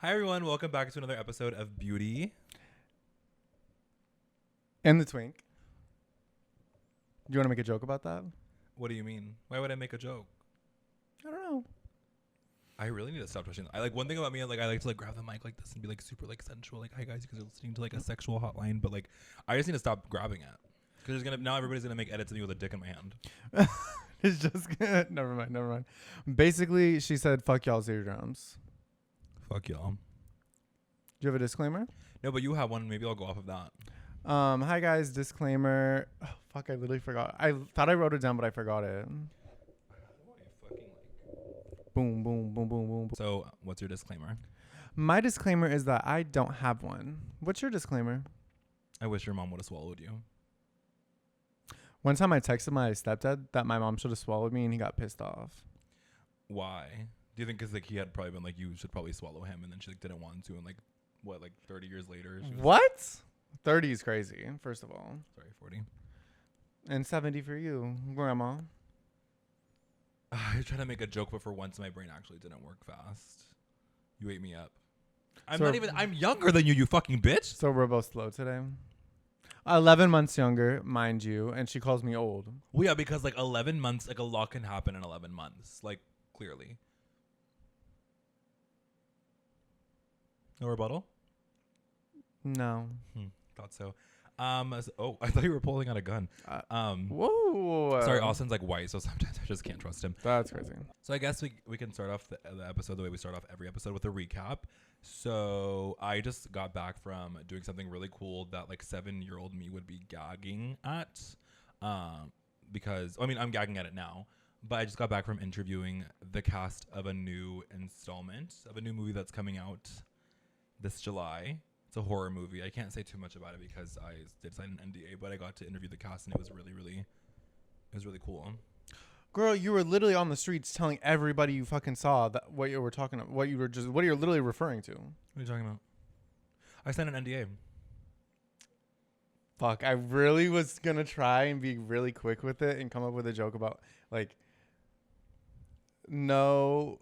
Hi everyone, welcome back to another episode of Beauty. And the Twink. Do you want to make a joke about that? What do you mean? Why would I make a joke? I don't know. I really need to stop touching. I like one thing about me, like I like to like grab the mic like this and be like super like sensual, like hi guys, you guys are listening to like a sexual hotline, but like I just need to stop grabbing it because now everybody's gonna make edits of me with a dick in my hand. It's just never mind. Basically, she said, "Fuck y'all's eardrums." Fuck y'all. Do you have a disclaimer? No, but you have one. Maybe I'll go off of that. Hi guys, disclaimer. Oh, fuck, I literally forgot. I thought I wrote it down, but I forgot it. Boom, boom, boom, boom, boom. So, what's your disclaimer? My disclaimer is that I don't have one. What's your disclaimer? I wish your mom would have swallowed you. One time I texted my stepdad that my mom should have swallowed me, and he got pissed off. Why? Do you think because like he had probably been like you should probably swallow him, and then she like didn't want to, and like what, like 30 years later? She was What? 30 is crazy, first of all. Sorry, 40. And 70 for you, Grandma. I tried to make a joke, but for once my brain actually didn't work fast. You ate me up. I'm younger than you fucking bitch. So we're both slow today. 11 months younger, mind you, and she calls me old. Well, yeah, because like 11 months, like a lot can happen in 11 months. Like, clearly. No rebuttal? No. Thought so. Oh, I thought you were pulling out a gun. Whoa. Sorry, Austin's like white, so sometimes I just can't trust him. That's crazy. So I guess we can start off the episode the way we start off every episode with a recap. So I just got back from doing something really cool that like 7-year-old me would be gagging at. Because I mean I'm gagging at it now, but I just got back from interviewing the cast of a new installment of a new movie that's coming out this July. It's a horror movie. I can't say too much about it because I did sign an NDA, but I got to interview the cast and it was really cool. Girl, you were literally on the streets telling everybody you fucking saw that what you were talking about, what you're literally referring to. What are you talking about? I signed an NDA. Fuck, I really was gonna try and be really quick with it and come up with a joke about like, no,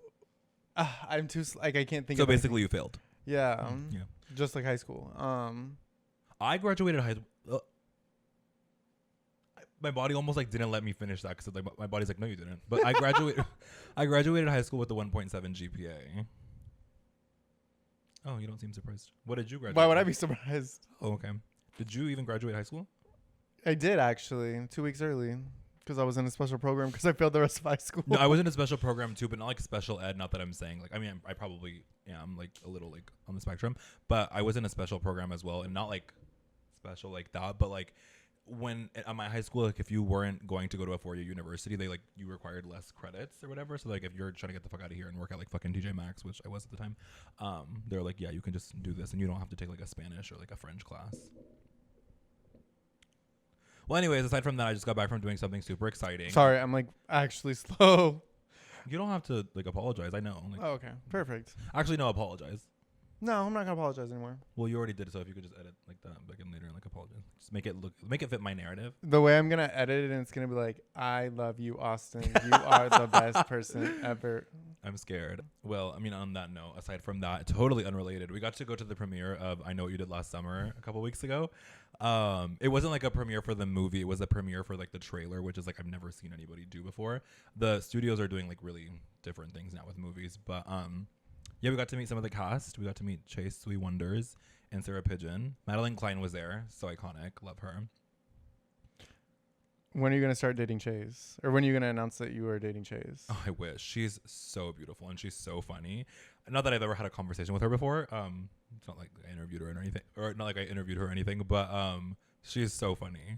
I'm too like I can't think. So of basically, anything. you failed. Yeah, Yeah. Just like high school. I graduated high school. My body almost like didn't let me finish that because like my body's like, no, you didn't. But I graduated. I graduated high school with a 1.7 GPA. Oh, you don't seem surprised. What did you graduate? Why would I be surprised? Oh, okay. Did you even graduate high school? I did actually 2 weeks early because I was in a special program because I failed the rest of high school. No, I was in a special program too, but not like special ed. Not that I'm saying like, I mean, I probably am like a little like on the spectrum, but I was in a special program as well, and not like special like that, but like when at my high school, like if you weren't going to go to a 4-year university, they like you required less credits or whatever. So like if you're trying to get the fuck out of here and work at like fucking TJ Maxx, which I was at the time, they're like, yeah, you can just do this and you don't have to take like a Spanish or like a French class. Well, anyways, aside from that, I just got back from doing something super exciting. Sorry, I'm like actually slow. You don't have to like apologize. I know. Like, Oh, okay, perfect. actually, no, apologize. No, I'm not gonna apologize anymore. Well, you already did it, so if you could just edit like that back in later and like apologize, just make it fit my narrative. The way I'm gonna edit it, and it's gonna be like, "I love you, Austin. You are the best person ever." I'm scared. Well, I mean, on that note, aside from that, totally unrelated, we got to go to the premiere of I Know What You Did Last Summer a couple weeks ago. It wasn't like a premiere for the movie; it was a premiere for like the trailer, which is like I've never seen anybody do before. The studios are doing like really different things now with movies, but yeah, we got to meet some of the cast. We got to meet Chase Sweet Wonders and Sarah Pigeon. Madeline Klein was there, so iconic. Love her. When are you gonna start dating Chase, or when are you gonna announce that you are dating Chase? Oh, I wish. She's so beautiful and she's so funny. Not that I've ever had a conversation with her before. It's not like I interviewed her or anything, or not like I interviewed her or anything, but she's so funny.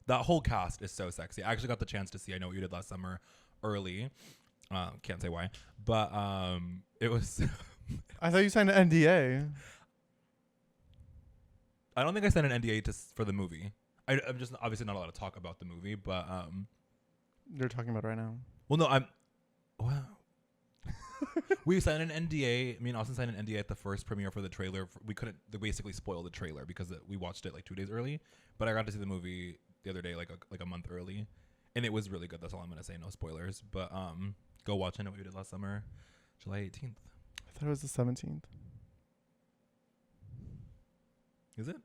That whole cast is so sexy. I actually got the chance to see I Know What You Did Last Summer early. Can't say why, but it was. I thought you signed an NDA. I don't think I signed an NDA for the movie. I'm just obviously not allowed to talk about the movie, but You're talking about it right now. well, no, wow. We signed an NDA. Me and Austin signed an NDA at the first premiere for the trailer. We couldn't basically spoil the trailer because we watched it like 2 days early. But I got to see the movie the other day, like a month early, and it was really good. That's all I'm gonna say. No spoilers. But go watch I Know What You Did Last Summer, July 18th. thought it was the 17th. Is it?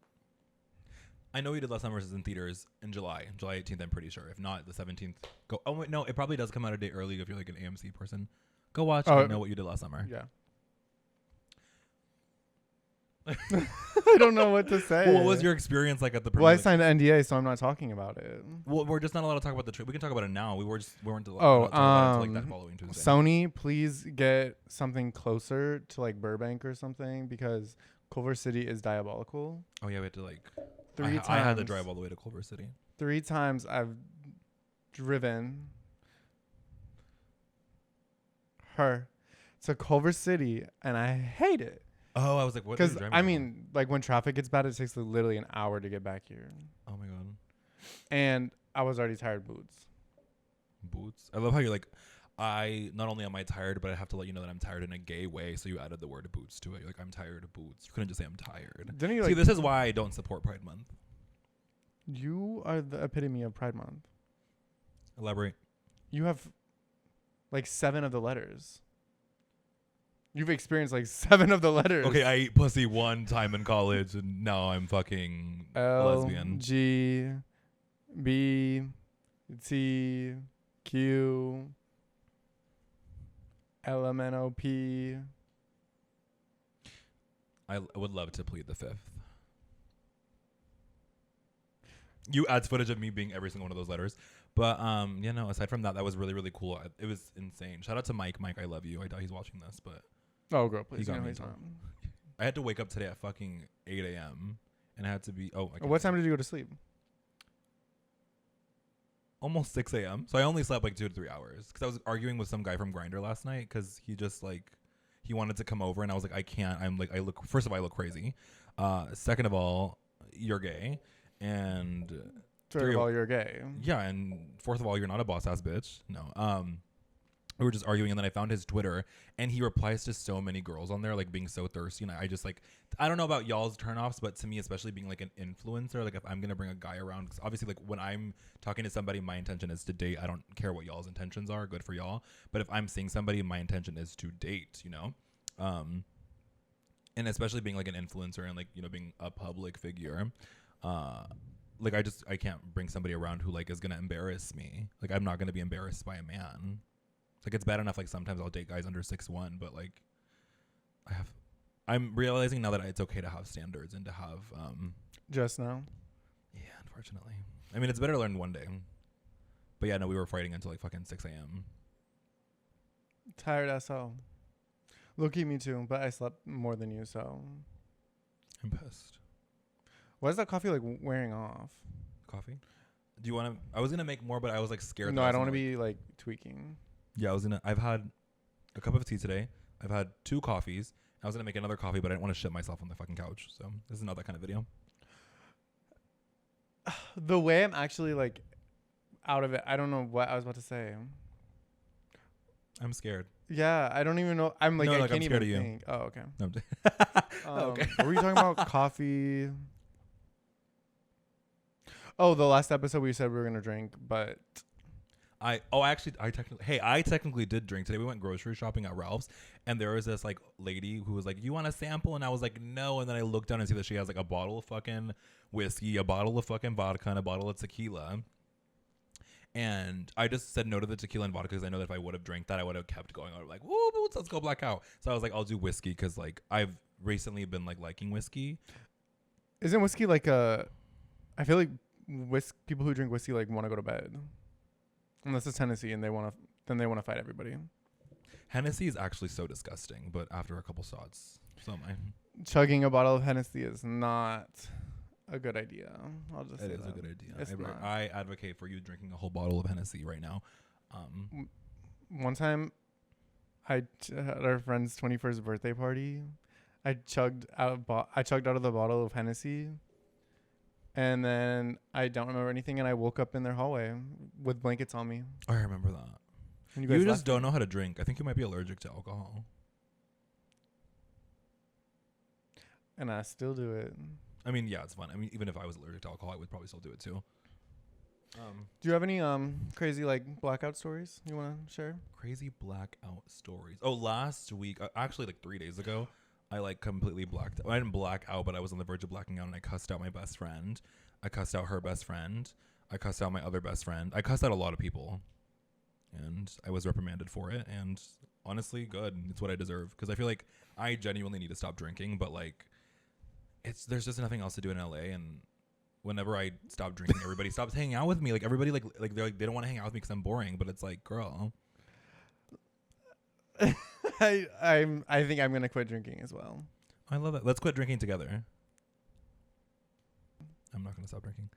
I know we did Last Summer is in theaters in July 18th. I'm pretty sure. If not, the 17th. Go. Oh wait, no, it probably does come out a day early if you're like an AMC person. Go watch. I know what you did last summer. Yeah. I don't know what to say. Well, what was your experience like at the premiere? Well, I signed an NDA, so I'm not talking about it. Well, we're just not allowed to talk about the trip. We can talk about it now. We weren't allowed Oh, to talk about it until like that following Tuesday. Sony, please get something closer to like Burbank or something because Culver City is diabolical. Oh yeah, we had to like 3 times. I had to drive all the way to Culver City. 3 times I've driven her to Culver City and I hate it. Oh, I was like, what? Because I mean, like when traffic gets bad, it takes literally an hour to get back here. Oh my god. And I was already tired boots. I love how you're like, not only am I tired, but I have to let you know that I'm tired in a gay way. So you added the word boots to it. You're like, I'm tired of boots. You couldn't just say I'm tired. Didn't you See, like? this is why I don't support Pride Month. You are the epitome of Pride Month. Elaborate. You have like 7 of the letters. You've experienced like 7 of the letters. Okay, I ate pussy one time in college, and now I'm fucking lesbian. G, B, T, Q, L, M, N, O, P. I would love to plead the 5th. You adds footage of me being every single one of those letters. But, aside from that, that was really, really cool. It was insane. Shout out to Mike. Mike, I love you. I doubt he's watching this, but... Oh, girl, please. He got No, me he's not. I had to wake up today at fucking 8 a.m. And I had to be... What time did you go to sleep? Almost 6 a.m. So I only slept like 2 to 3 hours. Because I was arguing with some guy from Grindr last night. Because he just like... He wanted to come over and I was like, I can't. I'm like, first of all, I look crazy. Second of all, you're gay. And... Third of all, you're gay. Yeah, and fourth of all, you're not a boss-ass bitch. No. We were just arguing, and then I found his Twitter, and he replies to so many girls on there, like being so thirsty. And I just like, I don't know about y'all's turnoffs, but to me, especially being like an influencer, like if I'm gonna bring a guy around, because obviously, like when I'm talking to somebody, my intention is to date. I don't care what y'all's intentions are. Good for y'all. But if I'm seeing somebody, my intention is to date. And especially being like an influencer and like being a public figure, like I can't bring somebody around who like is gonna embarrass me. Like I'm not gonna be embarrassed by a man. Like it's bad enough like sometimes I'll date guys under 6'1", but like I'm realizing now that it's okay to have standards and to have just now. Yeah, unfortunately. I mean, it's better to learn one day. But yeah, no, we were fighting until like fucking 6 a.m. Tired as hell. Look-y, me too, but I slept more than you, so I'm pissed. Why is that coffee like wearing off? Coffee? Do you want to? I was gonna make more, but I was like scared. No, I don't want to be like tweaking. Yeah, I've had a cup of tea today. I've had 2 coffees. I was gonna make another coffee, but I didn't want to shit myself on the fucking couch. So this is not that kind of video. The way I'm actually like out of it, I don't know what I was about to say. I'm scared. Yeah, I don't even know. I'm like, no, I like, can't I'm scared even of you. think. Oh, okay. No, okay. What were you talking about? Coffee. Oh, the last episode we said we were gonna drink, but I technically did drink today. We went grocery shopping at Ralph's, and there was this like lady who was like, "You want a sample?" And I was like, "No." And then I looked down and see that she has like a bottle of fucking whiskey, a bottle of fucking vodka, and a bottle of tequila. And I just said no to the tequila and vodka because I know that if I would have drank that, I would have kept going. I would like, "Woo, boots, let's go blackout." So I was like, "I'll do whiskey," because like I've recently been like liking whiskey. Isn't whiskey like a? I feel like people who drink whiskey like want to go to bed. Unless it's Hennessy and they want to fight everybody. Hennessy is actually so disgusting, but after a couple shots, so am I. Chugging a bottle of Hennessy is not a good idea. I'll just say It is that. a good idea. It's not. I advocate for you drinking a whole bottle of Hennessy right now. One time, at our friend's 21st birthday party, I chugged out of the bottle of Hennessy. And then I don't remember anything, and I woke up in their hallway with blankets on me. I remember that. And You just don't know how to drink. I think you might be allergic to alcohol. And I still do it. I mean, yeah, it's fun. I mean, even if I was allergic to alcohol, I would probably still do it too. Do you have any crazy like blackout stories you want to share? Crazy blackout stories. Oh, last week, actually like 3 days ago, I like completely blacked out. I didn't black out, but I was on the verge of blacking out, and I cussed out my best friend. I cussed out her best friend. I cussed out my other best friend. I cussed out a lot of people, and I was reprimanded for it. And honestly, good. It's what I deserve, because I feel like I genuinely need to stop drinking, but like, there's just nothing else to do in LA, and whenever I stop drinking, everybody stops hanging out with me. Like everybody, they're like they don't want to hang out with me because I'm boring. But it's like, girl, I think I'm gonna quit drinking as well. I love it. Let's quit drinking together. I'm not gonna stop drinking.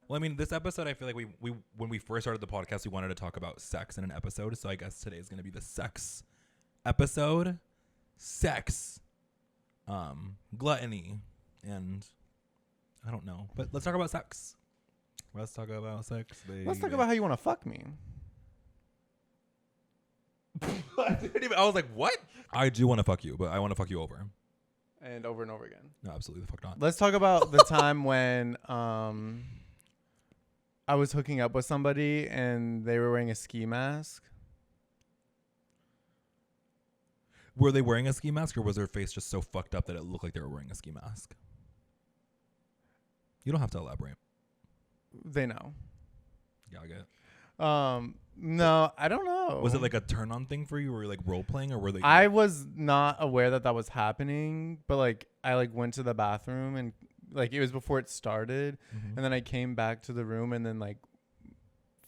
Well, I mean, this episode, I feel like we when we first started the podcast, we wanted to talk about sex in an episode. So I guess today is gonna be the sex episode. Sex, gluttony, and I don't know, but let's talk about sex. Let's talk about sex, baby. Let's talk about how you want to fuck me. I was like, what? I do want to fuck you, but I want to fuck you over. And over again. No, absolutely the fuck not. Let's talk about the time when I was hooking up with somebody and they were wearing a ski mask. Were they wearing a ski mask, or was their face just so fucked up that it looked like they were wearing a ski mask? You don't have to elaborate. They know. Yeah, I get it. No, I don't know. Was it like a turn on thing for you? Were you like role playing, or were they? I was not aware that was happening, but like I like went to the bathroom and like it was before it started, and then I came back to the room and then like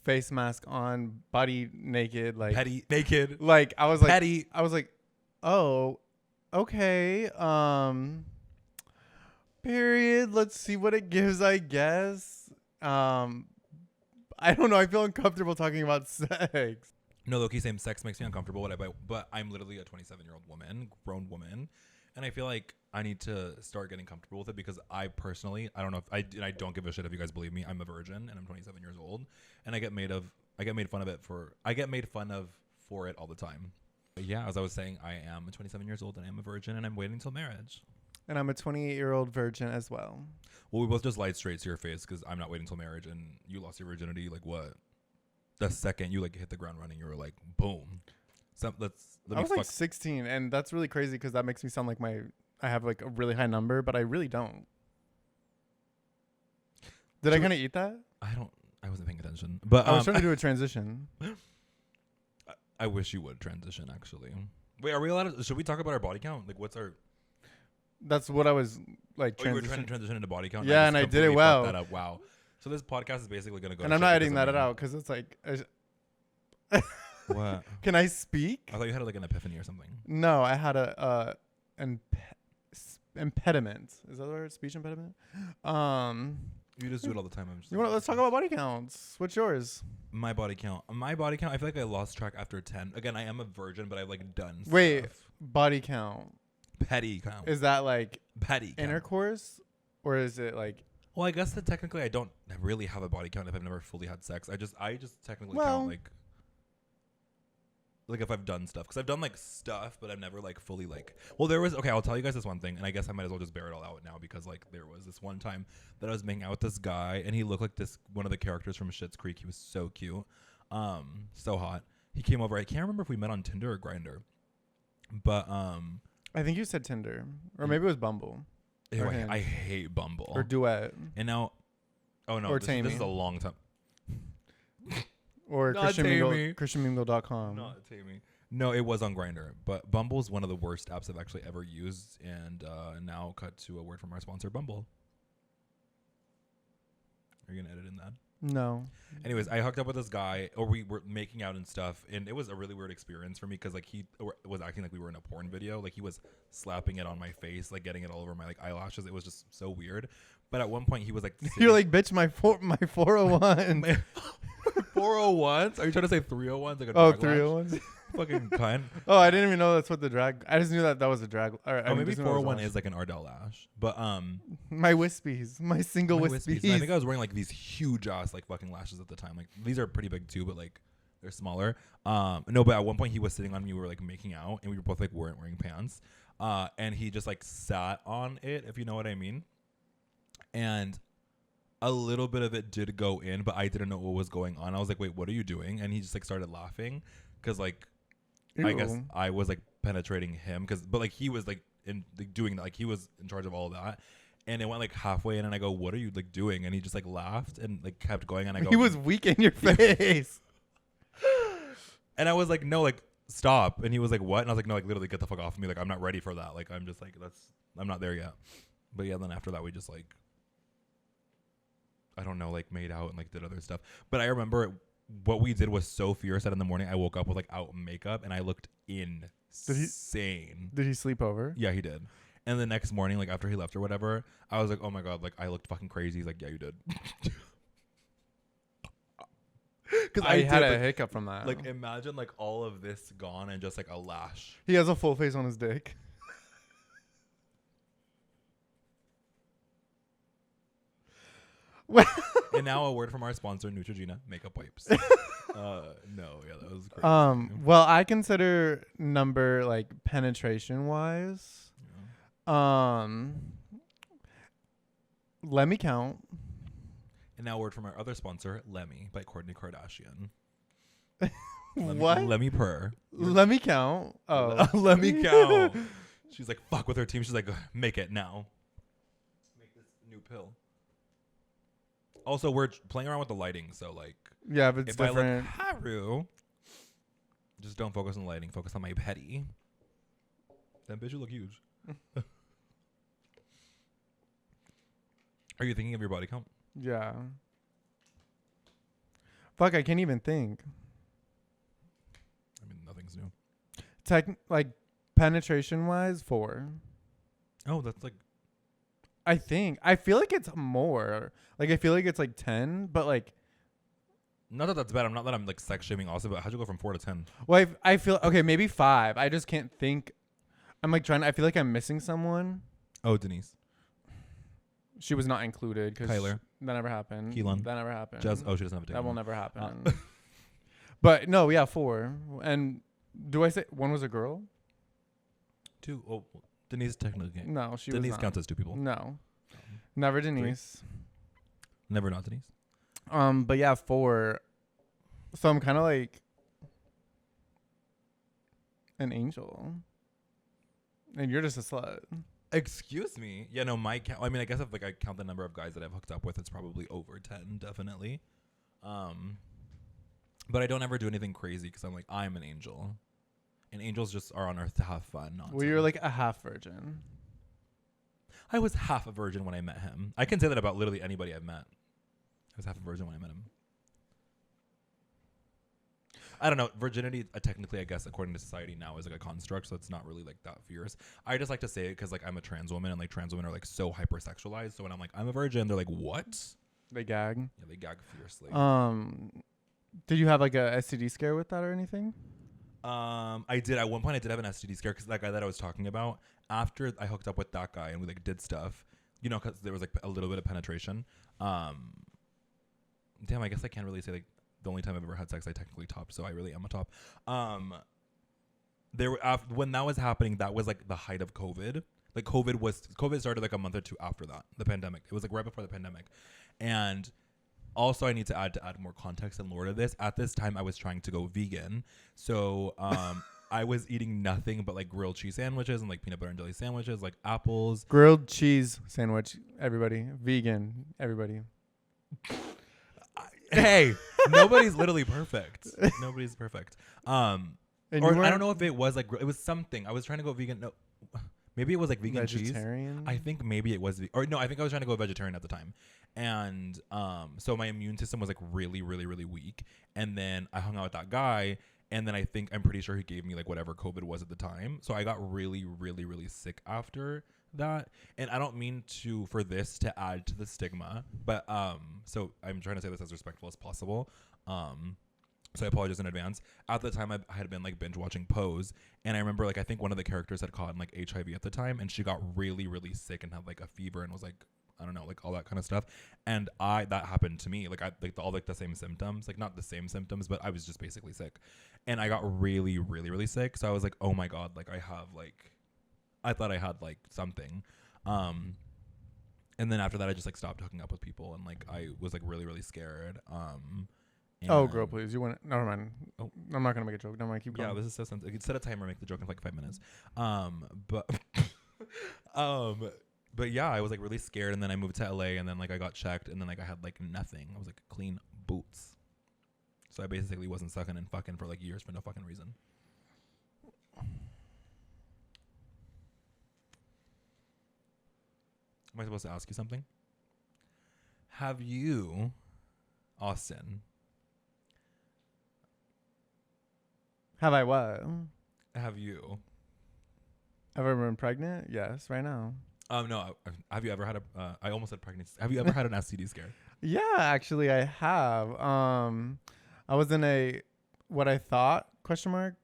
face mask on, body naked, like petty naked. Like I was like petty. I was like, oh, okay. Period. Let's see what it gives, I guess. I don't know. I feel uncomfortable talking about sex. No, low-key, same. Sex makes me uncomfortable. But I'm literally a 27-year-old woman, grown woman, and I feel like I need to start getting comfortable with it, because I personally, I don't know if I don't give a shit if you guys believe me. I'm a virgin and I'm 27 years old, and I get made fun of for it all the time. But yeah, as I was saying, I am 27 years old and I am a virgin, and I'm waiting until marriage. And I'm a 28-year-old virgin as well. Well, we both just lied straight to your face, because I'm not waiting until marriage, and you lost your virginity. Like what? The second you like hit the ground running, you were like, boom. I was like 16, and that's really crazy because that makes me sound like I have like a really high number, but I really don't. Did I kind of eat that? I wasn't paying attention, but I was trying to do a transition. I wish you would transition, actually. Wait, are we allowed to, should we talk about our body count? Like, what's our... That's what I was like. You were trying to transition into body count? Yeah, and I did it well. That up. Wow. So this podcast is basically going to go... And I'm not editing that out, because it's like... What? Can I speak? I thought you had like an epiphany or something. No, I had impediment. Is that the word? Speech impediment? You just do it all the time. Let's talk about body counts. What's yours? My body count. I feel like I lost track after 10. Again, I am a virgin, but I've like done Wait, stuff. Body count. Petty count. Is that like petty count. Intercourse? Or is it like... Well, I guess that technically I don't really have a body count if I've never fully had sex. I just technically count like if I've done stuff, because I've done like stuff, but I've never like fully like... Well, I'll tell you guys this one thing, and I guess I might as well just bear it all out now, because like there was this one time that I was making out with this guy, and he looked like one of the characters from Schitt's Creek. He was so cute, so hot. He came over. I can't remember if we met on Tinder or Grindr, but I think you said Tinder, or maybe it was Bumble. Ew, I hate Bumble or Duet, and now, oh no, or this is a long time. Or ChristianMingle.com. Not Tammy. No, it was on Grindr, but Bumble is one of the worst apps I've actually ever used. And now cut to a word from our sponsor, Bumble. Are you gonna edit in that? No. Anyways, I hooked up with this guy, or we were making out and stuff, and it was a really weird experience for me, because like he was acting like we were in a porn video. Like he was slapping it on my face, like getting it all over my like eyelashes. It was just so weird. But at one point he was like, "You're like, bitch, my 401." 401s? Are you trying to say 301s? Like a 301s? Fucking cunt. Oh, I didn't even know that's what the drag... I just knew that was a drag... All right, oh, maybe 401 is like an Ardell lash. But, my wispies. My single wispies. I think I was wearing like these huge ass like fucking lashes at the time. Like these are pretty big too, but like they're smaller. No, but at one point he was sitting on me. We were like making out, and we were both like weren't wearing pants. And he just like sat on it, if you know what I mean. And a little bit of it did go in, but I didn't know what was going on. I was like, wait, what are you doing? And he just like started laughing because like I guess Ew. I was like penetrating him but like he was like in like, doing that, like he was in charge of all of that. And it went like halfway in, and I go, "What are you like doing?" And he just like laughed and like kept going. And I go, He was weak in your face. and I was like, "No, like stop." And he was like, "What?" And I was like, "No, like literally get the fuck off of me. Like I'm not ready for that. Like I'm just like I'm not there yet." But yeah, then after that we just like I don't know, like made out and like did other stuff. But I remember what we did was so fierce that in the morning I woke up with like out makeup and I looked insane. Did he sleep over? Yeah, he did. And the next morning, like after he left or whatever, I was like, "Oh my god, like I looked fucking crazy." He's like, "Yeah, you did." Because I had a like, hiccup from that. like imagine like all of this gone and just like a lash. He has a full face on his dick. And now a word from our sponsor, Neutrogena makeup wipes. No, yeah, that was crazy. Well, I consider number like penetration wise. Yeah. Let me count. And now a word from our other sponsor, Lemmy by Kourtney Kardashian. What? Let me purr. Let me count. Oh, Let me count. She's like, fuck with her team. She's like, make it now. Make this new pill. Also, we're playing around with the lighting, so like, yeah, but it's if different. I look Haru, just don't focus on the lighting. Focus on my petty. That bitch, you look huge. Are you thinking of your body count? Yeah. Fuck, I can't even think. I mean, nothing's new. Like penetration wise, 4. Oh, that's like, I think. I feel like it's more. Like I feel like it's like 10, but like. not that that's bad. I'm not that I'm like sex shaming also, but how'd you go from 4 to 10? Well, I feel okay. Maybe 5. I just can't think. I'm like trying. I feel like I'm missing someone. Oh, Denise. She was not included because Kyler. That never happened. Keelan. That never happened. Jazz. Oh, she doesn't have a dick That will anymore. never happen. But no, yeah, 4. And do I say one was a girl? 2. Oh, Denise technically. No, she Denise was not. counts as 2 people. No, never Denise. Never not Denise. But yeah, 4. So I'm kind of like an angel, and you're just a slut. Excuse me. Yeah, no, my count. I mean, I guess if like I count the number of guys that I've hooked up with, it's probably over 10, definitely. But I don't ever do anything crazy because I'm like, I'm an angel, and angels just are on earth to have fun. Not Well, to. you're like a half virgin. I was half a virgin when I met him. I can say that about literally anybody I've met. I was half a virgin when I met him. I don't know. Virginity, technically, I guess, according to society now, is like a construct, so it's not really like that fierce. I just like to say it because like I'm a trans woman, and like trans women are like so hypersexualized. So when I'm like I'm a virgin, they're like, what? They gag. Yeah, they gag fiercely. Did you have like a STD scare with that or anything? I did at one point. I did have an STD scare because that guy that I was talking about. After I hooked up with that guy and we like did stuff, you know, because there was like a little bit of penetration. Damn, I guess I can't really say like the only time I've ever had sex I technically topped, so I really am a top. There were when that was happening, that was like the height of COVID. Like COVID started like a month or 2 after that, the pandemic. It was like right before the pandemic, and. Also, I need to add more context and lore to this. At this time, I was trying to go vegan. So I was eating nothing but like grilled cheese sandwiches and like peanut butter and jelly sandwiches, like apples. Grilled cheese sandwich, everybody. Vegan, everybody. Hey, nobody's literally perfect. Nobody's perfect. And Or I don't know if it was like, it was something. I was trying to go vegan. No, maybe it was like vegan vegetarian? cheese. I think maybe it was, or no, I think I was trying to go vegetarian at the time. And so my immune system was like really, really, really weak. And then I hung out with that guy. And then I'm pretty sure he gave me like whatever COVID was at the time. So I got really, really, really sick after that. And I don't mean for this to add to the stigma, but so I'm trying to say this as respectful as possible. So I apologize in advance. At the time, I had been like binge watching Pose, and I remember like I think one of the characters had caught like HIV at the time, and she got really, really sick and had like a fever and was like, I don't know, like all that kind of stuff. And that happened to me, like I like all like the same symptoms, like not the same symptoms, but I was just basically sick, and I got really, really, really sick. So I was like, oh my god, like I thought I had like something. And then after that, I just like stopped hooking up with people, and like I was like really really scared. Oh, girl, and- please. You want? Never mind. Oh. I'm not gonna make a joke. Never mind. Keep going. Yeah, this is so sensitive. Set a timer, make the joke in like 5 minutes. But but yeah, I was like really scared, and then I moved to LA, and then like I got checked, and then like I had like nothing. I was like clean boots. So I basically wasn't sucking and fucking for like years for no fucking reason. Am I supposed to ask you something? Have you, Austin, Have I what? have you, Ever been pregnant? Yes, right now. no, have you ever had I almost said pregnancy. Have you ever had an STD scare? Yeah, actually, I have. I was in a what I thought question mark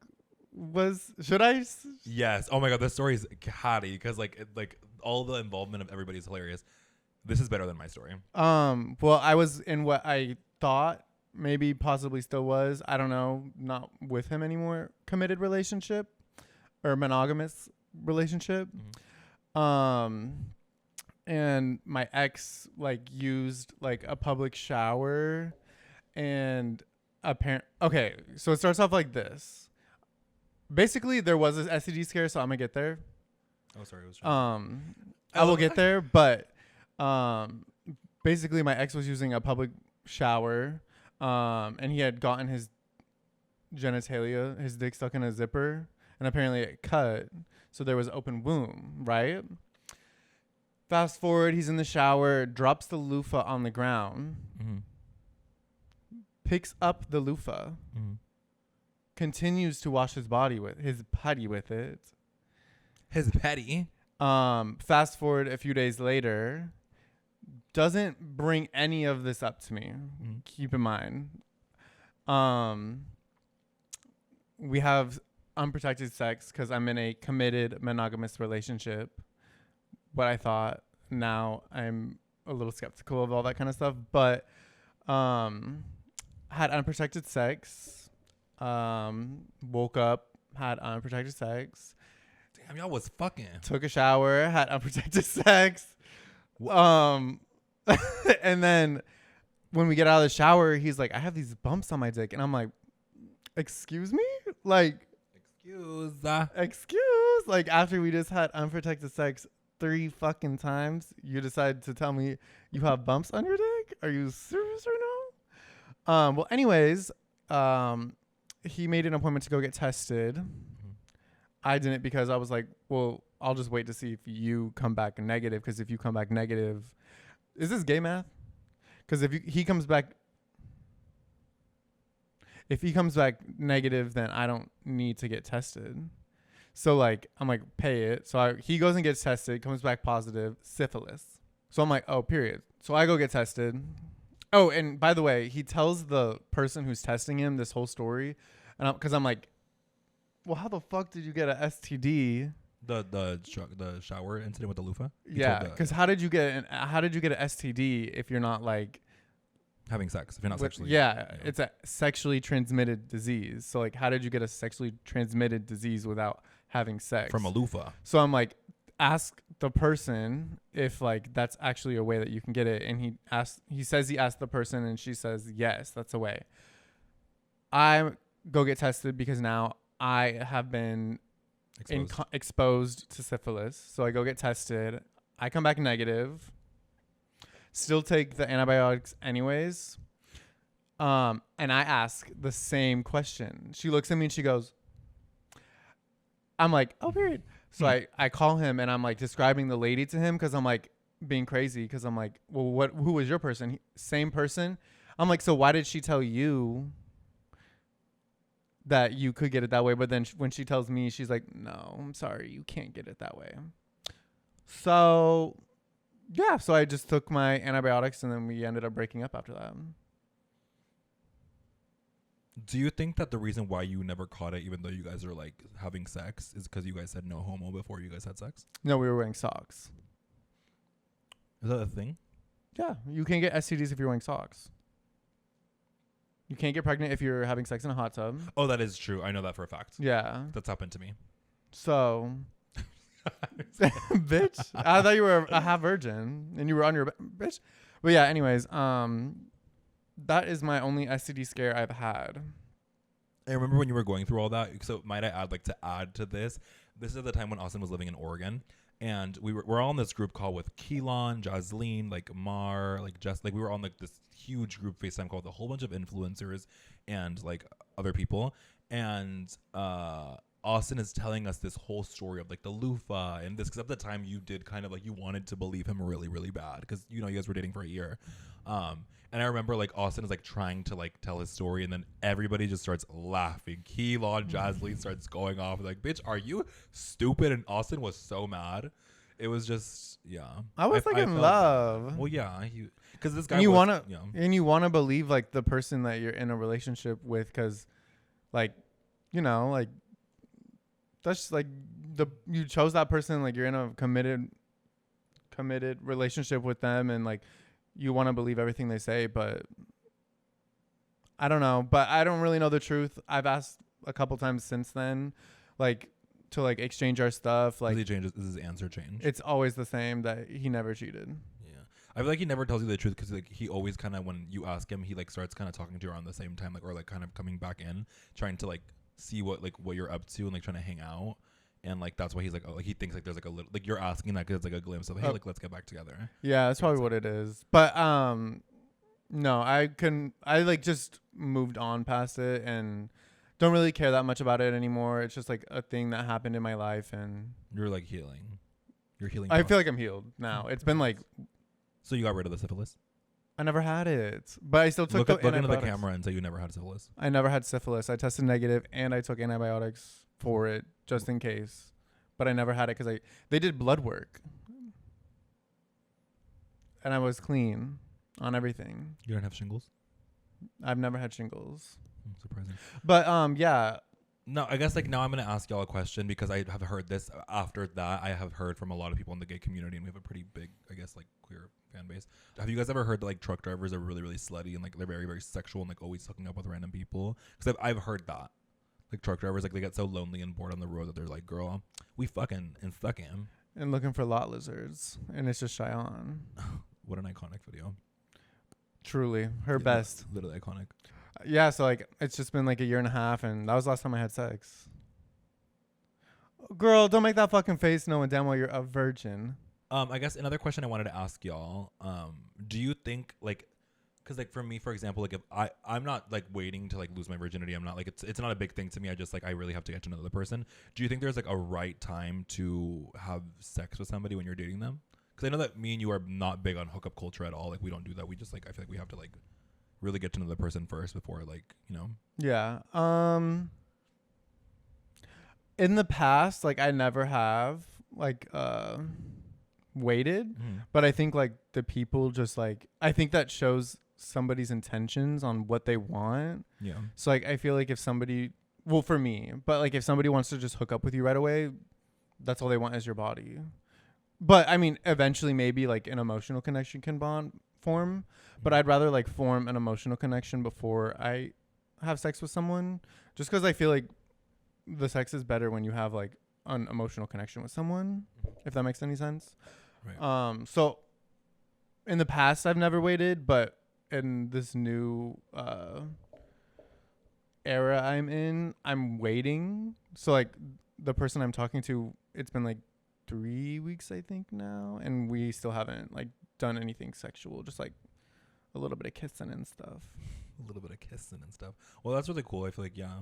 was should I? Yes. Oh my God, this story is catty because like all the involvement of everybody is hilarious. This is better than my story. Well, I was in what I thought maybe possibly still was. I don't know. Not with him anymore. Committed relationship or monogamous relationship. Mhm. And my ex like used like a public shower and okay, so it starts off like this. Basically there was this STD scare, so I'm gonna get there. Oh, sorry. I will get there, but basically my ex was using a public shower, and he had gotten his genitalia, his dick stuck in a zipper, and apparently it cut, so there was open wound, right? Fast forward, he's in the shower, drops the loofah on the ground, Mm-hmm. picks up the loofah, Mm-hmm. continues to wash his putty with it. His petty. Fast forward a few days later, doesn't bring any of this up to me. Mm-hmm. Keep in mind. We have unprotected sex because I'm in a committed monogamous relationship. What I thought. Now I'm a little skeptical of all that kind of stuff, but had unprotected sex. Woke up, had unprotected sex. Damn, y'all was fucking. Took a shower, had unprotected sex. And then when we get out of the shower, he's like, I have these bumps on my dick. And I'm like, excuse me? Like, excuse? Like, after we just had unprotected sex 3 fucking times, you decide to tell me you have bumps on your dick? Are you serious right now? Well, anyways, he made an appointment to go get tested. Mm-hmm. I didn't because I was like, well, I'll just wait to see if you come back negative. Because if you come back negative, is this gay math? Because if he comes back negative, then I don't need to get tested. So like, I'm like, pay it. So he goes and gets tested, comes back positive, syphilis. So I'm like, oh, period. So I go get tested. Oh, and by the way, he tells the person who's testing him this whole story, and because I'm like, well, how the fuck did you get a STD? The shower incident with the loofah. Yeah, because how did you get an STD if you're not like Having sex if you're not sexually. Yeah, it's a sexually transmitted disease. So like, how did you get a sexually transmitted disease without having sex from a loofah? So I'm like, ask the person if like that's actually a way that you can get it, and he says he asked the person, and she says yes, that's a way. I go get tested because now I have been exposed to syphilis. So I go get tested. I come back negative. Still take the antibiotics anyways. And I ask the same question. She looks at me and she goes, I'm like, oh, period. So I call him and I'm like describing the lady to him because I'm like being crazy because I'm like, well, who was your person? Same person. I'm like, so why did she tell you that you could get it that way? But then when she tells me, she's like, no, I'm sorry, you can't get it that way. So yeah, so I just took my antibiotics and then we ended up breaking up after that. Do you think that the reason why you never caught it, even though you guys are like having sex, is because you guys said no homo before you guys had sex? No, we were wearing socks. Is that a thing? Yeah, you can't get STDs if you're wearing socks. You can't get pregnant if you're having sex in a hot tub. Oh, that is true. I know that for a fact. Yeah. That's happened to me. So Bitch. I thought you were a half virgin and you were on your bitch. But yeah, anyways, that is my only STD scare I've had. I remember when you were going through all that. So might I add, like, to add to this, this is at the time when Austin was living in Oregon, and we're all on this group call with Keelan, Jasleen, like Mar, like Jess, like we were on like this huge group FaceTime call with a whole bunch of influencers and like other people, and Austin is telling us this whole story of like the loofah and this, because at the time you did kind of like, you wanted to believe him really, really bad because, you know, you guys were dating for a year. And I remember like Austin is like trying to like tell his story, and then everybody just starts laughing. Keelan, Jasleen starts going off like, bitch, are you stupid? And Austin was so mad. It was just, yeah. I was like in love. Bad. Well, yeah. Because this guy and you was, wanna, and you want to believe like the person that you're in a relationship with, because like, you know, like that's like you chose that person, like you're in a committed relationship with them, and like you want to believe everything they say, but I don't know. But I don't really know the truth. I've asked a couple times since then, like to like exchange our stuff. Like, does his answer change? It's always the same, that he never cheated. Yeah, I feel like he never tells you the truth, because like he always kind of, when you ask him, he like starts kind of talking to you around the same time, like, or like kind of coming back in, trying to like see what you're up to and like trying to hang out. And like that's why he's like, oh, like he thinks like there's like a little, like you're asking that because it's like a glimpse of, hey, like let's get back together. Yeah, that's probably what it is. But no, I like just moved on past it and don't really care that much about it anymore. It's just like a thing that happened in my life, and you're like healing. You're healing. I feel like I'm healed now. It's been like, so you got rid of the syphilis? I never had it, but I still took look into the camera and say you never had syphilis. I never had syphilis. I tested negative and I took antibiotics for it just in case, but I never had it because they did blood work and I was clean on everything. You don't have shingles? I've never had shingles. Surprising. But yeah. No, I guess like now I'm gonna ask y'all a question, because I have heard this after that. I have heard from a lot of people in the gay community, and we have a pretty big, I guess, like queer fan base. Have you guys ever heard that like truck drivers are really, really slutty and like they're very, very sexual and like always hooking up with random people? Because I've heard that. Like truck drivers, like they get so lonely and bored on the road that they're like, girl, we fucking and fucking. And looking for lot lizards. And it's just Cheyenne. What an iconic video. Truly. Her best. Literally iconic. Yeah, so like it's just been like a year and a half, and that was the last time I had sex. Girl, don't make that fucking face knowing damn well you're a virgin. I guess another question I wanted to ask y'all, do you think like, because like for me, for example, like if I'm not like waiting to like lose my virginity, I'm not like, it's not a big thing to me. I just like, I really have to get to know the person. Do you think there's like a right time to have sex with somebody when you're dating them? Because I know that me and you are not big on hookup culture at all. Like we don't do that. We just like, I feel like we have to like really get to know the person first before like, you know. Yeah. In the past, like I never have like waited, but I think like the people just like, I think that shows somebody's intentions on what they want. Yeah. So like I feel like if somebody, well for me, but like if somebody wants to just hook up with you right away, that's all they want is your body. But I mean, eventually maybe like an emotional connection can form, but I'd rather like form an emotional connection before I have sex with someone, just because I feel like the sex is better when you have like an emotional connection with someone, if that makes any sense. Right. So in the past I've never waited, but in this new era I'm in, I'm waiting. So like the person I'm talking to, it's been like 3 weeks I think now, and we still haven't like done anything sexual, just like a little bit of kissing and stuff. A little bit of kissing and stuff. Well, that's really cool. I feel like, yeah.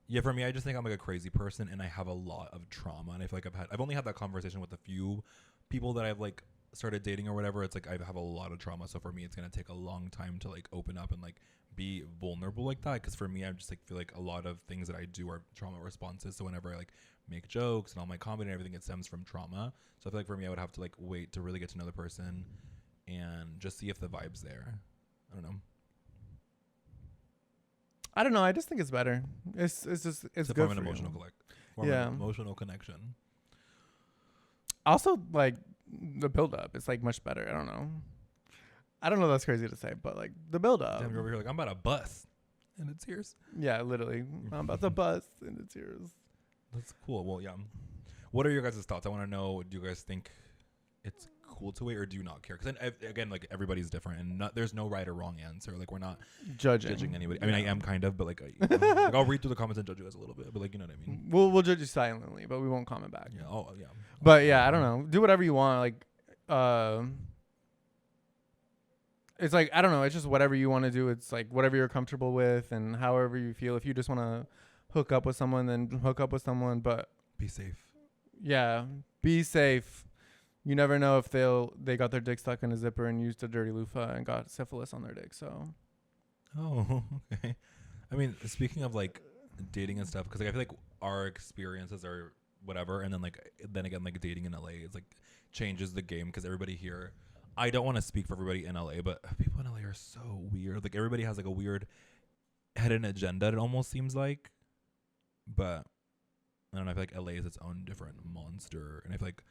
Yeah, for me, I just think I'm like a crazy person, and I have a lot of trauma, and I feel like I've only had that conversation with a few people that I've like started dating or whatever. It's like I have a lot of trauma, so for me, it's gonna take a long time to like open up and like be vulnerable like that. Because for me, I just like feel like a lot of things that I do are trauma responses. So whenever I like make jokes and all my comedy and everything, it stems from trauma. So I feel like for me, I would have to like wait to really get to know the person and just see if the vibe's there. I don't know. I don't know. I just think it's better. It's just it's good form an for emotional you. Yeah, emotional connection. Also, like the build up, it's like much better. I don't know. That's crazy to say, but like the build up. Damn, you're over here like I'm about to bust, and it's yours. Yeah, literally, I'm about to bust, and it's yours. That's cool. Well, yeah. What are your guys' thoughts? I want to know. Do you guys think it's cool to wait, or do you not care? Because again, like everybody's different, and there's no right or wrong answer. Like we're not judging anybody. I mean, I am kind of, but like, like I'll read through the comments and judge you guys a little bit. But like, you know what I mean? We'll judge you silently, but we won't comment back. Yeah. Oh, yeah. But yeah, I don't know. Do whatever you want. Like, it's like I don't know. It's just whatever you want to do. It's like whatever you're comfortable with, and however you feel. If you just want to hook up with someone, then hook up with someone. But be safe. yeah, be safe. You never know if they got their dick stuck in a zipper and used a dirty loofah and got syphilis on their dick. So. Oh, okay. I mean, speaking of like dating and stuff, because like I feel like our experiences are whatever, and then again, like dating in LA is like changes the game because everybody here. I don't want to speak for everybody in LA, but people in LA are so weird. Like everybody has like a weird hidden agenda. It almost seems like, but I don't know. I feel like LA is its own different monster, and I feel like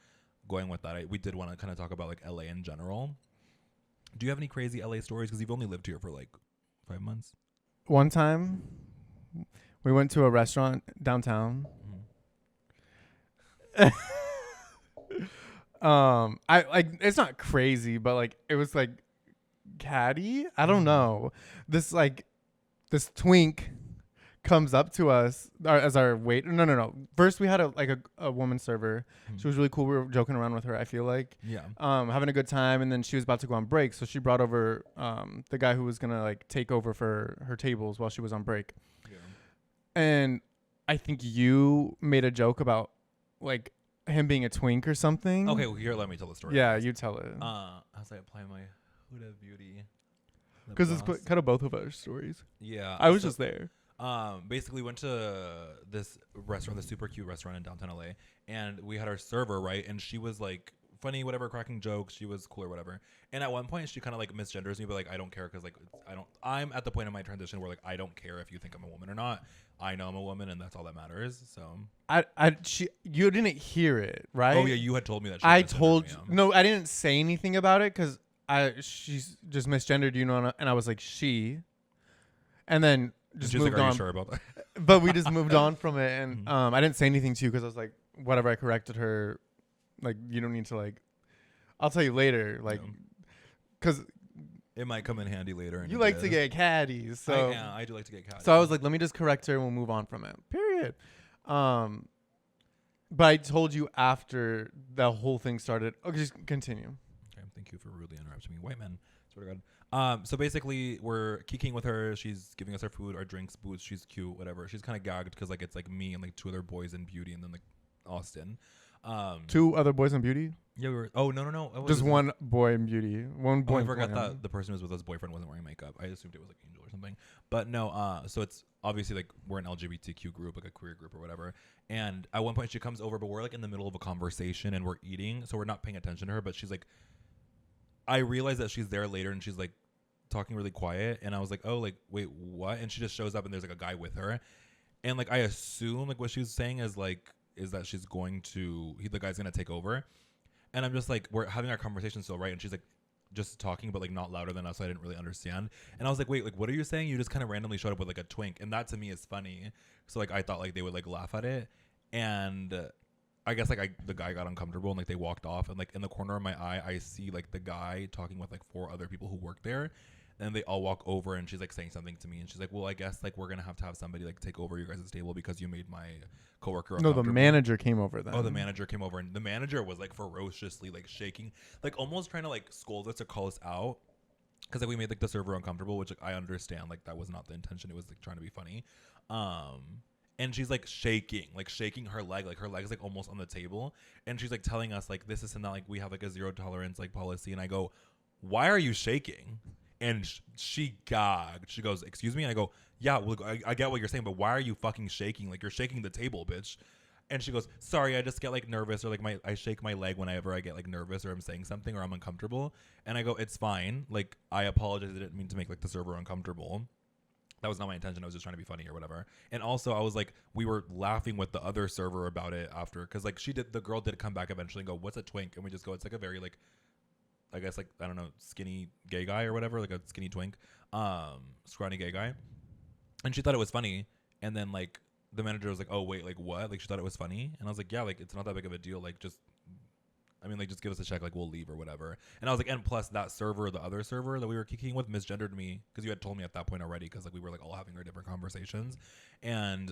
going with that, we did want to kind of talk about like LA in general. Do you have any crazy LA stories? Because you've only lived here for like 5 months. One time, we went to a restaurant downtown. I like it's not crazy, but like it was like catty. I don't know. This Twink comes up to us as our waiter. No. First we had a woman server. She was really cool. We were joking around with her, I feel like. Yeah. Having a good time, and then she was about to go on break, so she brought over the guy who was gonna like take over for her tables while she was on break. Yeah. And I think you made a joke about like him being a twink or something. Okay, well, here, let me tell the story. Yeah, you tell it. As I apply my Huda Beauty. Because it's kind of both of our stories. Yeah. I was just there. Basically went to this restaurant, this super cute restaurant in downtown LA, and we had our server, right? And she was like funny, whatever, cracking jokes. She was cool or whatever. And at one point she kind of like misgenders me, but like I don't care because like I'm at the point in my transition where like I don't care if you think I'm a woman or not. I know I'm a woman, and that's all that matters. So you didn't hear it, right? Oh yeah, you had told me that. I told you. No, I didn't say anything about it because she's just misgendered, and I was like she, and then just moved like, are on. you sure about that? But we just moved on from it, and I didn't say anything to you because I was like, whatever. I corrected her. Like you don't need to like. I'll tell you later, like, because it might come in handy later. And you like to get caddies, so I do like to get caddies. So I was like, let me just correct her and we'll move on from it. Period. But I told you after the whole thing started. Okay, just continue. Okay, thank you for rudely interrupting me, white man. Swear to God. So basically, we're kikiing with her. She's giving us our food, our drinks, booze. She's cute, whatever. She's kind of gagged because like it's like me and like two other boys in beauty, and then like Austin. Two other boys in beauty? Yeah, we were. Oh no. Just one boy in beauty. One boy. I forgot that the person who was with us boyfriend wasn't wearing makeup. I assumed it was like Angel or something. But no. So it's obviously like we're an LGBTQ group, like a queer group or whatever. And at one point she comes over, but we're like in the middle of a conversation and we're eating, so we're not paying attention to her. But she's like, I realize that she's there later and she's like talking really quiet, and I was like, oh, like wait, what? And she just shows up and there's like a guy with her, and like I assume like what she was saying is that she's going to the guy's gonna take over. And I'm just like, we're having our conversation still, right? And she's like just talking, but like not louder than us, so I didn't really understand. And I was like, wait, like what are you saying? You just kind of randomly showed up with like a twink, and that to me is funny. So like I thought like they would like laugh at it, and I guess like the guy got uncomfortable and like they walked off, and like in the corner of my eye I see like the guy talking with like 4 other people who work there. And they all walk over, and she's like saying something to me, and she's like, well, I guess like we're gonna have to have somebody like take over your guys' table because you made my coworker uncomfortable. No, the manager came over then. Oh, the manager came over, and the manager was like ferociously like shaking, like almost trying to like scold us or call us out because like we made like the server uncomfortable, which like I understand, like that was not the intention. It was like trying to be funny. And she's like shaking her leg, like her leg's like almost on the table, and she's like telling us like this and that, like we have like a 0 tolerance like policy. And I go, why are you shaking? And she gagged. She goes, excuse me? And I go, yeah, well, I get what you're saying, but why are you fucking shaking? Like, you're shaking the table, bitch. And she goes, sorry, I just get, like, nervous, or, like, I shake my leg whenever I get, like, nervous or I'm saying something or I'm uncomfortable. And I go, it's fine. Like, I apologize. I didn't mean to make, like, the server uncomfortable. That was not my intention. I was just trying to be funny or whatever. And also, I was, like, we were laughing with the other server about it after. Because, like, the girl did come back eventually and go, what's a twink? And we just go, it's, like, a very, like, I guess like I don't know, skinny gay guy or whatever, like a skinny twink, scrawny gay guy. And she thought it was funny, and then like the manager was like, oh wait, like what? Like she thought it was funny, and I was like, yeah, like it's not that big of a deal. Like just, I mean, like just give us a check, like we'll leave or whatever. And I was like, and plus that server, the other server that we were kicking with, misgendered me because you had told me at that point already because like we were like all having our different conversations, and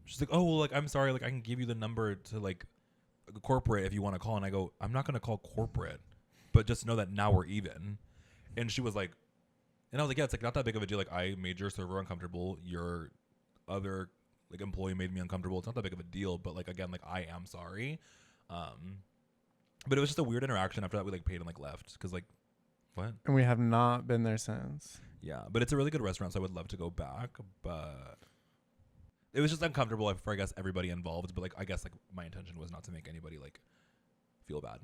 she's like, oh well, like I'm sorry, like I can give you the number to like corporate if you want to call, and I go, I'm not gonna call corporate, but just know that now we're even. And she was like, and I was like, yeah, it's like not that big of a deal. Like I made your server uncomfortable. Your other like employee made me uncomfortable. It's not that big of a deal, but like again, like I am sorry. But it was just a weird interaction. After that, we like paid and like left because like, what? And we have not been there since. Yeah, but it's a really good restaurant, so I would love to go back. But it was just uncomfortable for I guess everybody involved. But like I guess like my intention was not to make anybody like feel bad.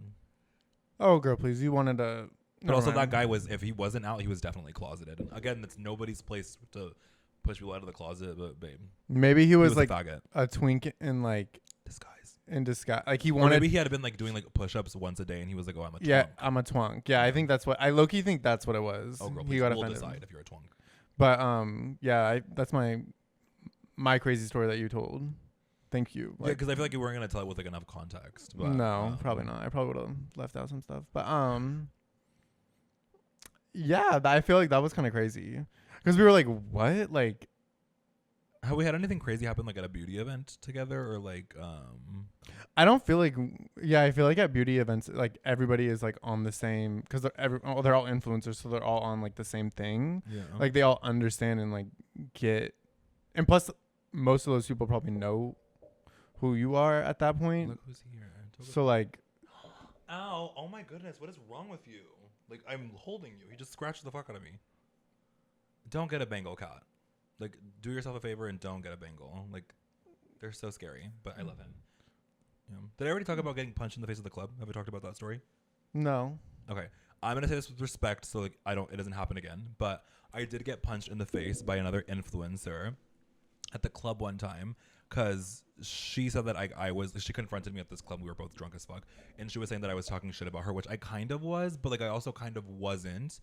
Oh, girl, please. You wanted to. But also that guy was, if he wasn't out, he was definitely closeted. And again, it's nobody's place to push people out of the closet, but babe. Maybe he was like a twink in like disguise. In disguise. Like he or wanted. Maybe he had been like doing like push-ups once a day, and he was like, "Oh, I'm a twunk." Yeah, I'm a twunk. Yeah, I think that's what I low-key think that's what it was. Oh, girl, he got we'll offended. decide if you're a twunk. But yeah, that's my crazy story that you told. Thank you. Like, yeah, because I feel like you weren't gonna tell it with like enough context. But, no, probably not. I probably would have left out some stuff. But yeah, I feel like that was kind of crazy because we were like, what? Like, have we had anything crazy happen like at a beauty event together or like I don't feel like, yeah, I feel like at beauty events like everybody is like on the same because they're all influencers, so they're all on like the same thing. Yeah, like they all understand and like get, and plus most of those people probably know who you are at that point. Look who's here. So like, ow, oh my goodness, what is wrong with you? Like I'm holding you. He just scratched the fuck out of me. Don't get a Bengal cat. Like, do yourself a favor and don't get a Bengal. Like, they're so scary, but I love him. Yeah. Did I already talk about getting punched in the face at the club? Have I talked about that story? No. Okay. I'm gonna say this with respect, so like it doesn't happen again. But I did get punched in the face by another influencer at the club one time because she said that she confronted me at this club. We were both drunk as fuck, and she was saying that I was talking shit about her, which I kind of was, but like I also kind of wasn't.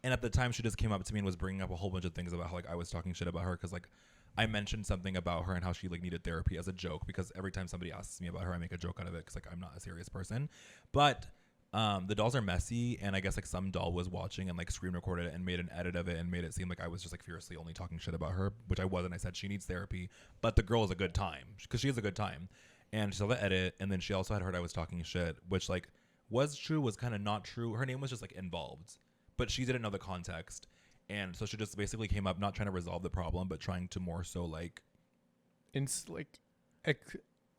And at the time, she just came up to me and was bringing up a whole bunch of things about how like I was talking shit about her because like I mentioned something about her and how she like needed therapy as a joke because every time somebody asks me about her, I make a joke out of it because like I'm not a serious person. But the dolls are messy, and I guess like some doll was watching and like screen recorded it and made an edit of it and made it seem like I was just like furiously only talking shit about her, which I wasn't. I said she needs therapy, but the girl is a good time because she has a good time. And she saw the edit, and then she also had heard I was talking shit, which like was true, was kind of not true. Her name was just like involved, but she didn't know the context. And so she just basically came up not trying to resolve the problem, but trying to more so like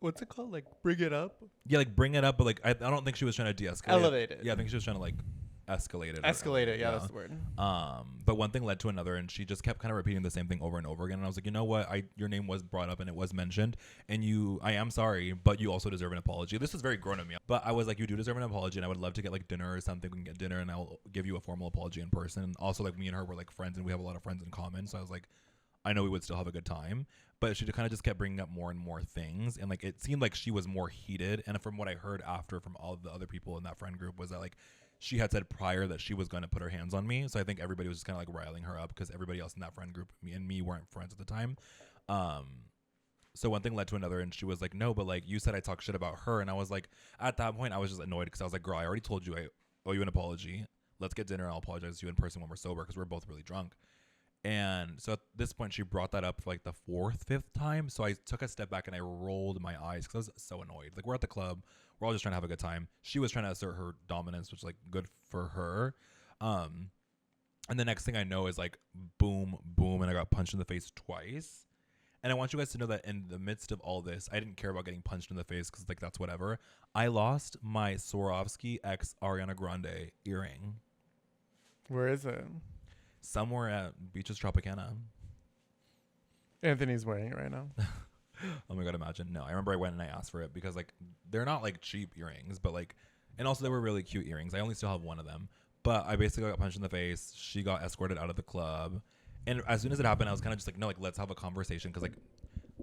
what's it called? Like bring it up? Yeah, like bring it up, but like I don't think she was trying to de-escalate. Elevate it. Yeah, I think she was trying to like escalate it. Escalate it, yeah, that's the word. But one thing led to another, and she just kept kind of repeating the same thing over and over again. And I was like, you know what? Your name was brought up and it was mentioned, and I am sorry, but you also deserve an apology. This is very grown of me, but I was like, you do deserve an apology, and I would love to get like dinner or something. We can get dinner, and I'll give you a formal apology in person. And also, like me and her were like friends, and we have a lot of friends in common. So I was like, I know we would still have a good time. But she kind of just kept bringing up more and more things, and like it seemed like she was more heated. And from what I heard after from all of the other people in that friend group was that like she had said prior that she was going to put her hands on me. So I think everybody was just kind of like riling her up because everybody else in that friend group, me weren't friends at the time. So one thing led to another, and she was like, no, but like you said I talk shit about her. And I was like, at that point I was just annoyed because I was like, girl, I already told you I owe you an apology. Let's get dinner and I'll apologize to you in person when we're sober because we're both really drunk. And so at this point, she brought that up for like the fourth, fifth time. So I took a step back and I rolled my eyes because I was so annoyed. Like, we're at the club. We're all just trying to have a good time. She was trying to assert her dominance, which is like good for her. And the next thing I know is like boom, boom. And I got punched in the face twice. And I want you guys to know that in the midst of all this, I didn't care about getting punched in the face because like that's whatever. I lost my Swarovski X Ariana Grande earring. Where is it? Somewhere at Beaches Tropicana. Anthony's wearing it right now. Oh my god, imagine. No, I remember I went and I asked for it because like they're not like cheap earrings, but like, and also they were really cute earrings. I only still have one of them, but I basically got punched in the face. She got escorted out of the club, and as soon as it happened, I was kind of just like, no, like let's have a conversation because like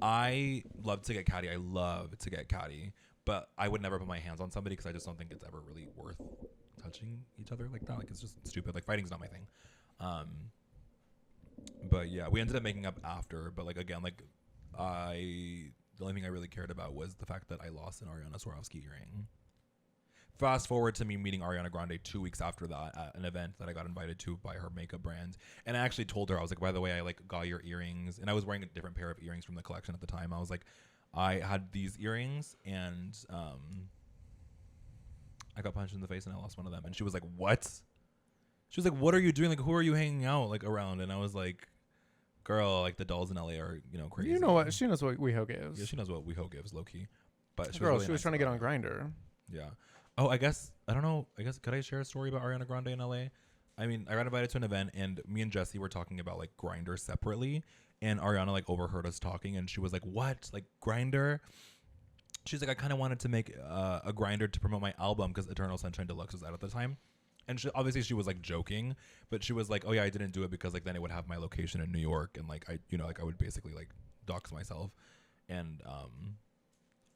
I love to get catty. I love to get catty, but I would never put my hands on somebody because I just don't think it's ever really worth touching each other like that. Like it's just stupid. Like fighting's not my thing. But yeah, we ended up making up after, but like again, like the only thing I really cared about was the fact that I lost an Ariana Swarovski earring. Fast forward to me meeting Ariana Grande 2 weeks after that at an event that I got invited to by her makeup brand. And I actually told her, I was like, by the way, I like got your earrings. And I was wearing a different pair of earrings from the collection at the time. I was like, I had these earrings and I got punched in the face and I lost one of them. And she was like, what? She was like, what are you doing? Like, who are you hanging out like around? And I was like, girl, like the dolls in LA are, crazy. You know what? She knows what WeHo gives. Yeah, she knows what WeHo gives, low key. But she was trying to get on Grindr. Yeah. Oh, I don't know. Could I share a story about Ariana Grande in LA? I mean, I got invited to an event and me and Jesse were talking about like Grindr separately, and Ariana like overheard us talking and she was like, what? Like Grindr? She's like, I kind of wanted to make a Grindr to promote my album because Eternal Sunshine Deluxe was out at the time. And obviously she was like joking, but she was like, oh yeah, I didn't do it because like then it would have my location in New York and like I would basically like dox myself. And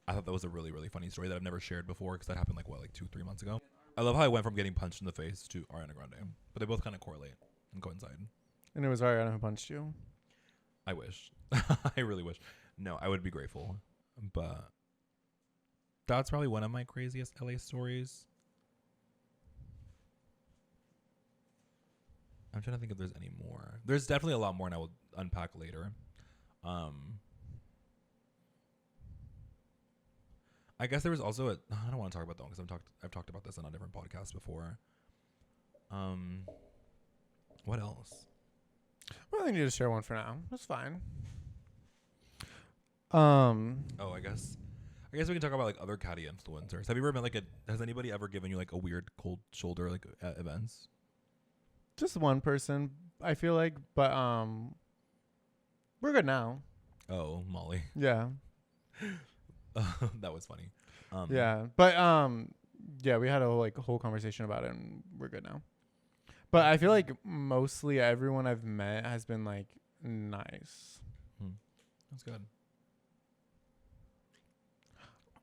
I thought that was a really, really funny story that I've never shared before because that happened like 2-3 months ago. I love how I went from getting punched in the face to Ariana Grande, but they both kind of correlate and coincide. And it was Ariana who punched you. I wish. I really wish. No, I would be grateful. But that's probably one of my craziest LA stories. I'm trying to think if there's any more. There's definitely a lot more and I will unpack later. I guess there was also I don't want to talk about that one because I've talked about this on a different podcast before. What else? Well, I need to share one for now. That's fine. Oh, I guess we can talk about like other catty influencers. Have you ever met has anybody ever given you like a weird cold shoulder like at events? Just one person, I feel like, but we're good now. Oh, Molly. Yeah. That was funny. Yeah, but yeah, we had a whole conversation about it, and we're good now. But I feel like mostly everyone I've met has been like nice. That's good.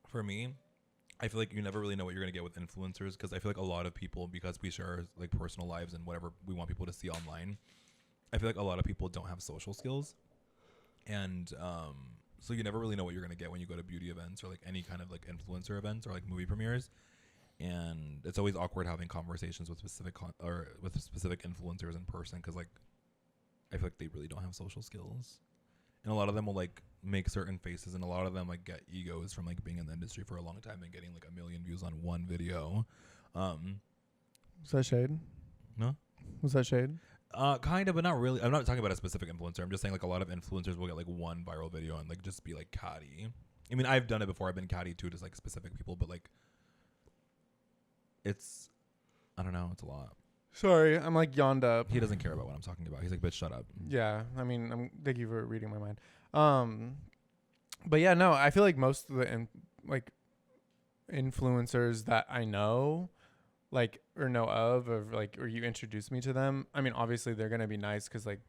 For me, I feel like you never really know what you're gonna get with influencers because I feel like a lot of people, because we share like personal lives and whatever we want people to see online, I feel like a lot of people don't have social skills, and so you never really know what you're going to get when you go to beauty events or like any kind of like influencer events or like movie premieres. And it's always awkward having conversations with specific influencers in person because like I feel like they really don't have social skills. And a lot of them will like make certain faces, and a lot of them like get egos from like being in the industry for a long time and getting like 1 million views on one video. Was that shade? No? Was that shade? Kind of, but not really. I'm not talking about a specific influencer. I'm just saying like a lot of influencers will get like one viral video and like just be like catty. I mean, I've done it before. I've been catty too, just like specific people, but like I don't know. It's a lot. Sorry, I'm like yawned up. He doesn't care about what I'm talking about. He's like, bitch, shut up. Yeah, I mean, thank you for reading my mind. But yeah, no, I feel like most of the influencers that I know, like, or know of, or you introduce me to them. I mean, obviously they're gonna be nice because like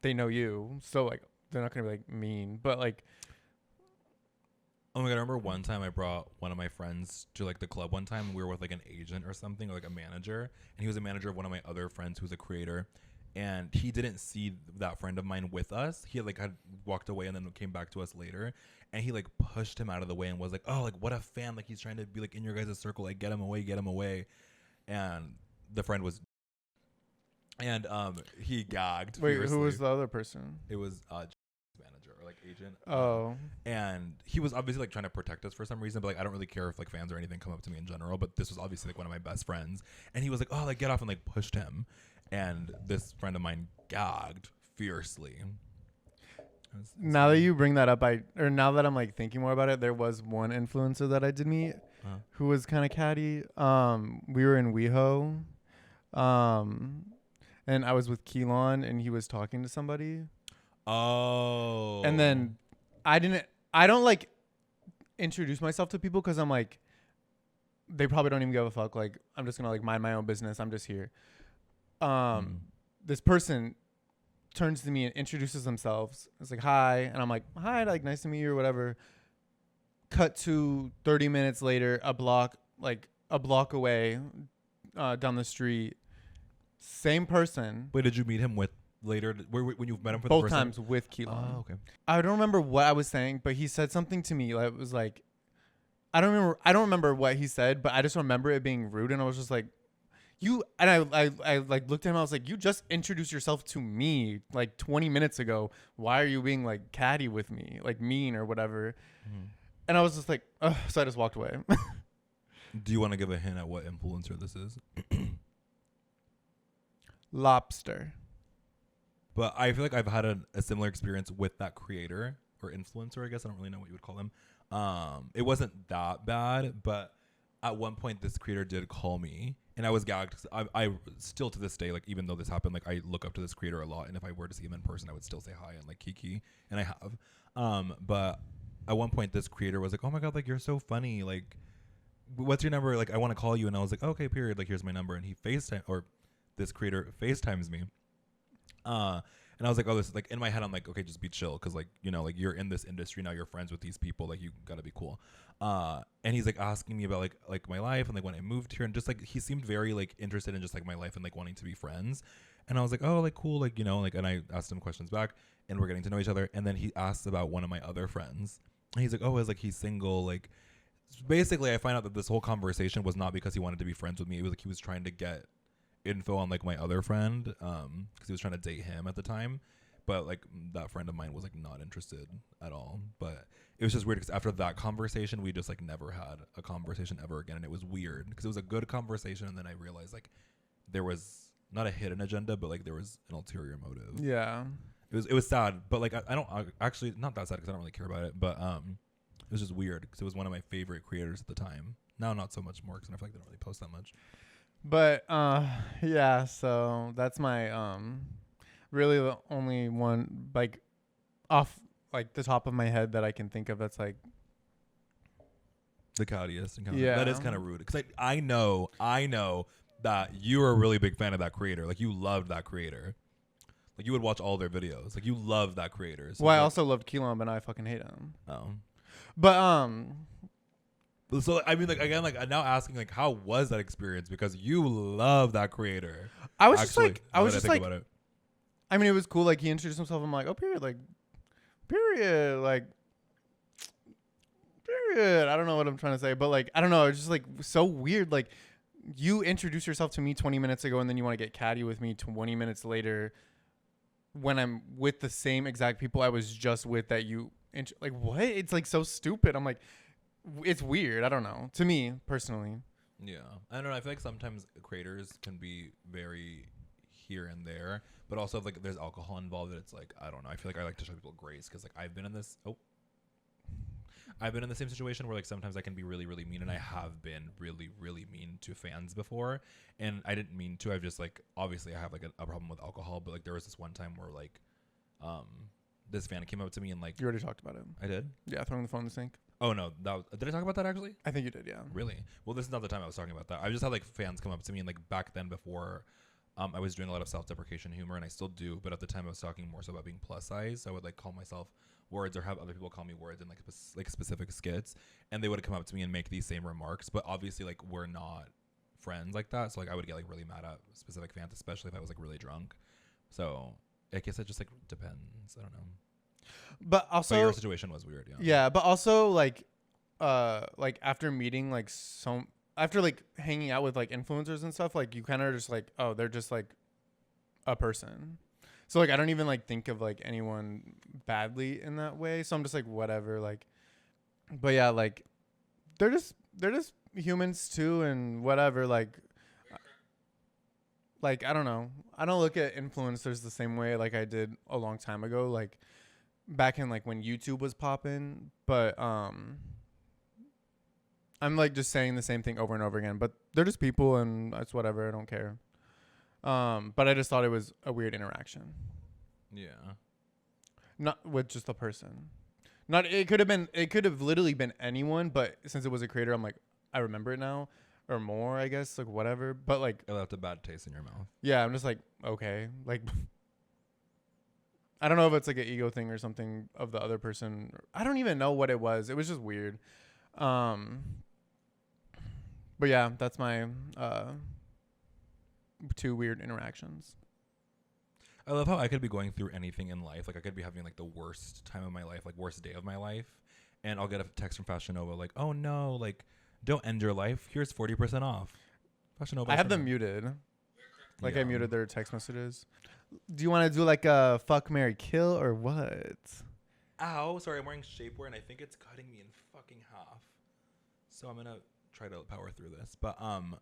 they know you, so like they're not gonna be like mean, but like. Oh my god, I remember one time I brought one of my friends to like the club one time, and we were with like an agent or something, or like a manager, and he was a manager of one of my other friends who's a creator, and he didn't see that friend of mine with us. He had walked away and then came back to us later, and he like pushed him out of the way and was like, oh, like what a fan, like he's trying to be like in your guys' circle, like get him away. And the friend was, and he gagged. Wait, fiercely. who was the other person? It was manager or like agent. Oh. And he was obviously like trying to protect us for some reason, but like I don't really care if like fans or anything come up to me in general, but this was obviously like one of my best friends, and he was like, oh, like get off, and like pushed him, and this friend of mine gagged fiercely. Now that you bring that up, now that I'm like thinking more about it, there was one influencer that I did meet who was kind of catty. We were in WeHo, and I was with Keelan, and he was talking to somebody. Oh. And then I don't like introduce myself to people because I'm like, they probably don't even give a fuck. Like, I'm just gonna like mind my own business. I'm just here. This person turns to me and introduces themselves. It's like, hi. And I'm like, hi, like nice to meet you or whatever. Cut to 30 minutes later, a block away, down the street. Same person. Wait, did you meet him with later? When you've met him for the Both first times time? with Keelan. Oh, okay. I don't remember what I was saying, but he said something to me that was like, I don't remember what he said, but I just remember it being rude, and I was just like, I like looked at him. I was like, you just introduced yourself to me like 20 minutes ago. Why are you being like catty with me, like mean or whatever? Mm-hmm. And I was just like, ugh, so I just walked away. Do you want to give a hint at what influencer this is? Lobster. But I feel like I've had a similar experience with that creator or influencer. I guess I don't really know what you would call him. It wasn't that bad, but at one point this creator did call me, and I was gagged. I still to this day, like even though this happened, like I look up to this creator a lot, and if I were to see him in person, I would still say hi and like Kiki, and I have. But at one point this creator was like, "Oh my god, like you're so funny. Like, what's your number? Like I want to call you." And I was like, "Okay, period. Like here's my number." And he this creator FaceTimes me. And I was like, oh, this is like in my head, I'm like, okay, just be chill. Cause like, you know, like you're in this industry now, you're friends with these people, like you gotta be cool. And he's like asking me about like my life and like when I moved here, and just like, he seemed very like interested in just like my life and like wanting to be friends. And I was like, oh, like cool. Like, you know, like, and I asked him questions back, and we're getting to know each other. And then he asked about one of my other friends, and he's like, oh, is like, he's single. Like basically I find out that this whole conversation was not because he wanted to be friends with me. It was like, he was trying to get info on like my other friend because he was trying to date him at the time, but like that friend of mine was like not interested at all. But it was just weird because after that conversation we just like never had a conversation ever again, and it was weird because it was a good conversation, and then I realized like there was not a hidden agenda, but like there was an ulterior motive. Yeah. It was sad, but like I don't actually, not that sad because I don't really care about it, but it was just weird because it was one of my favorite creators at the time. Now not so much more because I feel like they don't really post that much. But yeah, so that's my really the only one like off like the top of my head that I can think of that's like the cattiest. Yeah. That is kind of rude because I know that you're a really big fan of that creator. Like you loved that creator. Like you would watch all their videos. Like you love that creator. So well, I like, also loved Keelan, but now I fucking hate him. oh. But So I mean, like again, like I'm now asking, like, how was that experience? Because you love that creator. I was Actually, just like, I was just like, about it. I mean, it was cool. Like he introduced himself. I'm like, oh, period, like, period. I don't know what I'm trying to say, but like, I don't know. It's just like so weird. Like, you introduced yourself to me 20 minutes ago, and then you want to get catty with me 20 minutes later, when I'm with the same exact people I was just with. That you like, what? It's like so stupid. I'm like, it's weird. I don't know. To me personally. Yeah, I don't know. I feel like sometimes creators can be very here and there, but also if like there's alcohol involved, it's like I don't know. I feel like I like to show people grace because like I've been in the same situation where like sometimes I can be really really mean, and I have been really really mean to fans before, and I didn't mean to. I've just like obviously I have like a problem with alcohol, but like there was this one time where like this fan came up to me and like You already talked about it. I did. Yeah, throwing the phone in the sink. Oh no, did I talk about that actually? I think you did, yeah. Really? Well, this is not the time I was talking about that. I just had like fans come up to me, and like back then before I was doing a lot of self-deprecation humor, and I still do, but at the time I was talking more so about being plus size. So I would like call myself words or have other people call me words in like specific skits, and they would come up to me and make these same remarks, but obviously like we're not friends like that. So like I would get like really mad at specific fans, especially if I was like really drunk. So I guess it just like depends. I don't know. But also, but your situation was weird, yeah. Yeah, but also like after meeting like after like hanging out with like influencers and stuff, like you kind of just like, oh, they're just like a person. So like I don't even like think of like anyone badly in that way. So I'm just like whatever, like. But yeah, like they're just humans too, and whatever. Like I don't know. I don't look at influencers the same way like I did a long time ago. Like back in like when YouTube was popping, but I'm like just saying the same thing over and over again, but they're just people and it's whatever. I don't care. But I just thought it was a weird interaction. Yeah. Not with just a person. Not it could have literally been anyone, but since it was a creator, I'm like, I remember it now or more, I guess, like whatever. But like It left a bad taste in your mouth. yeah, I'm just like, okay. Like I don't know if it's like an ego thing or something of the other person. I don't even know what it was. It was just weird. But yeah, that's my 2 weird interactions. I love how I could be going through anything in life. Like I could be having like the worst time of my life, like worst day of my life, and I'll get a text from Fashion Nova like, "Oh no, like don't end your life. Here's 40% off." Fashion Nova. I have them muted. Like Yeah. I muted their text messages. Do you want to do like a fuck, marry, kill or what? Ow, sorry, I'm wearing shapewear and I think it's cutting me in fucking half. So I'm gonna try to power through this. But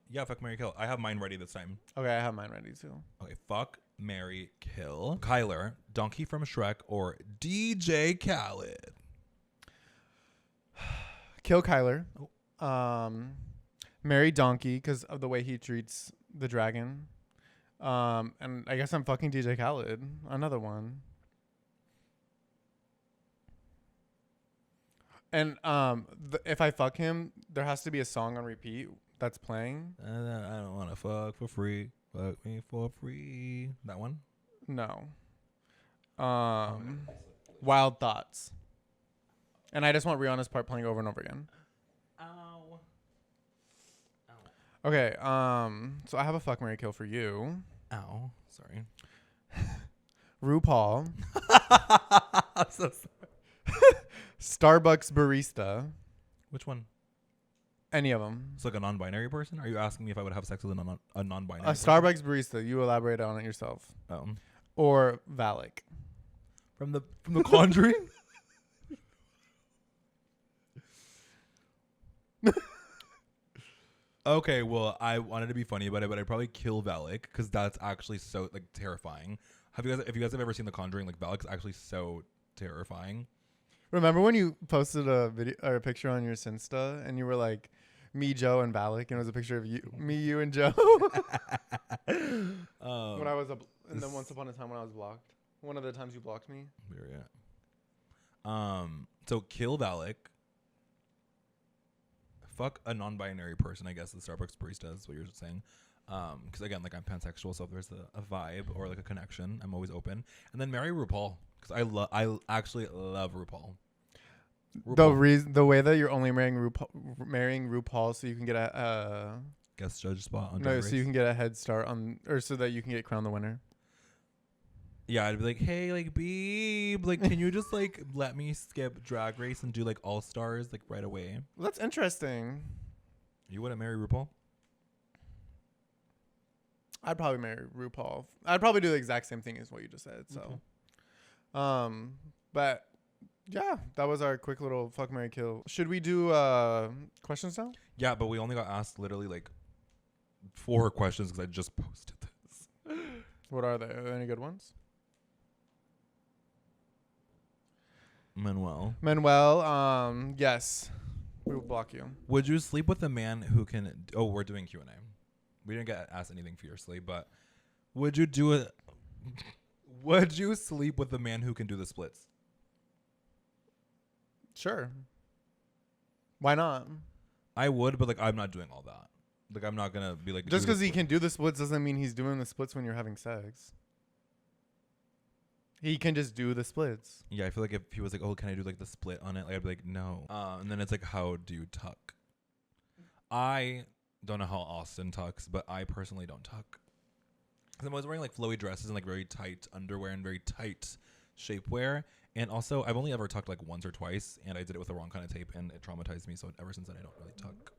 yeah, fuck, marry, kill. I have mine ready this time. Okay, I have mine ready too. Okay, fuck, marry, kill. Kyler, Donkey from Shrek, or DJ Khaled. Kill Kyler. Marry Donkey because of the way he treats the dragon. And I guess I'm fucking DJ Khaled. Another one. And if I fuck him, there has to be a song on repeat that's playing. I don't want to fuck for free. Fuck me for free. That one? No. Wild Thoughts. And I just want Rihanna's part playing over and over again. Ow. Okay, so I have a fuck, marry, kill for you. Ow. Sorry. RuPaul. I'm so sorry. Starbucks barista. Which one? Any of them. It's like a non-binary person? Are you asking me if I would have sex with a non-binary A person? Starbucks barista. You elaborate on it yourself. Or Valak. From the Conjuring? Okay, well, I wanted to be funny about it, but I'd probably kill Valak because that's actually so like terrifying. If you guys have ever seen The Conjuring, like Valak's actually so terrifying. Remember when you posted a video or a picture on your Insta and you were like, me, Joe, and Valak, and it was a picture of me, you, and Joe. When I was and then once upon a time when I was blocked. One of the times you blocked me. Where you at? So kill Valak. Fuck a non-binary person, I guess the Starbucks barista is what you're saying. Because again, like I'm pansexual, so if there's a vibe or like a connection, I'm always open. And then marry RuPaul because I actually love RuPaul. The way that you're only marrying RuPaul so you can get a guest judge spot on Drag Race. so you can get a head start on, or so that you can get crowned the winner. Yeah, I'd be like, hey, like, babe, like, can you just like let me skip Drag Race and do like All Stars like right away? Well, that's interesting. You wouldn't marry RuPaul? I'd probably marry RuPaul. I'd probably do the exact same thing as what you just said. So, but yeah, that was our quick little fuck, marry, kill. Should we do questions now? Yeah, but we only got asked literally like 4 questions because I just posted this. What are they? Are there any good ones? Manuel, yes, we will block you. would you sleep with a man who can? Oh, we're doing Q&A. We didn't get asked anything fiercely, but would you do it? Would you sleep with a man who can do the splits? Sure. Why not? I would, but like I'm not doing all that. Like I'm not gonna be like Just because he can do the splits doesn't mean he's doing the splits when you're having sex. He can just do the splits. Yeah, I feel like if he was like, "Oh, can I do like the split on it?" Like I'd be like, "No." And then it's like, "How do you tuck?" I don't know how Austin tucks, but I personally don't tuck. Cause I'm always wearing like flowy dresses and like very tight underwear and very tight shapewear. And also, I've only ever tucked like once or twice, and I did it with the wrong kind of tape, and it traumatized me. So ever since then, I don't really tuck.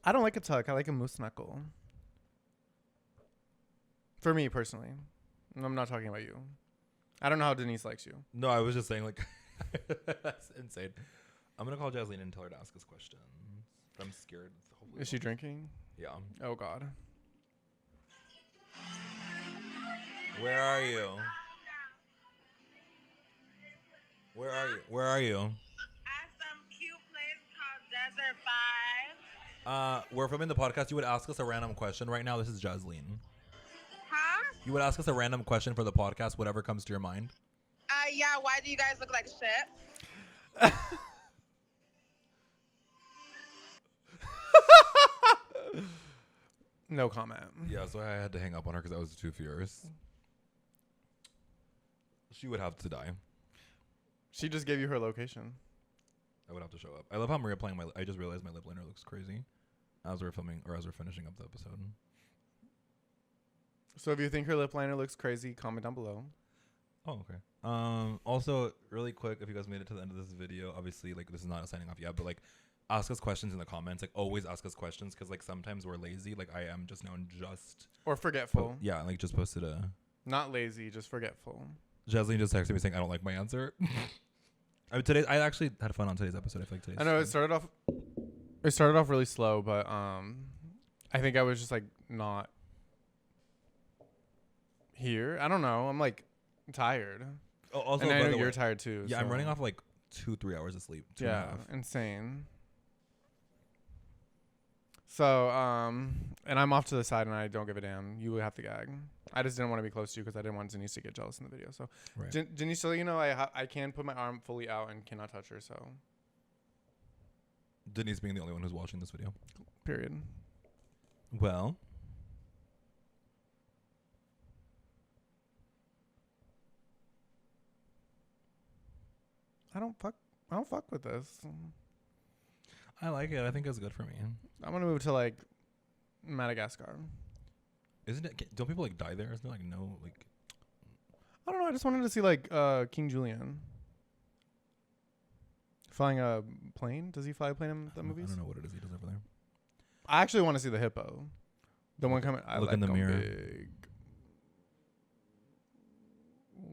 I don't like a tuck. I like a moose knuckle. For me personally, I'm not talking about you. I don't know how Denise likes you. No, I was just saying like that's insane. I'm gonna call Jasleen and tell her to ask us questions. I'm scared. Hopefully Is she drinking? Yeah. Oh God. Where are you? Where are you? Where are you? At some cute place called Desert 5. We're filming the podcast. You would ask us a random question right now. This is Jasleen. Huh? You would ask us a random question for the podcast, whatever comes to your mind. Yeah, why do you guys look like shit? No comment. Yeah, so I had to hang up on her because I was too fierce. She would have to die. She just gave you her location. I would have to show up. I love how Maria playing I just realized my lip liner looks crazy as we're filming or as we're finishing up the episode. So if you think her lip liner looks crazy, comment down below. Oh, okay. Also, really quick, if you guys made it to the end of this video, obviously, like, this is not a signing off yet, but like, ask us questions in the comments. Like, always ask us questions because like sometimes we're lazy. Like, I am just known just Or forgetful. yeah, like just posted a. Not lazy, just forgetful. Jasmine just texted me saying I don't like my answer. I mean, today I actually had fun on today's episode. I feel like today's. I know it started off really slow, but I think I was just like not here. I don't know. I'm like tired. Oh, also, and I by know the you're way, tired too. Yeah, so. I'm running off like 2-3 hours of sleep. Two and a Yeah, half. insane. So, and I'm off to the side and I don't give a damn. You would have to gag. I just didn't want to be close to you because I didn't want Denise to get jealous in the video. So, Right. Denise, so you know, I can put my arm fully out and cannot touch her. So, Denise being the only one who's watching this video. period. Well, I don't fuck with this. I like it. I think it's good for me. I'm gonna move to like Madagascar. Isn't it? Don't people like die there? Isn't there like no like? I don't know. I just wanted to see like King Julian flying a plane. Does he fly a plane in the movies? I don't know what it is he does over there. I actually want to see the hippo. The one coming. I Look like in the 'em mirror. big.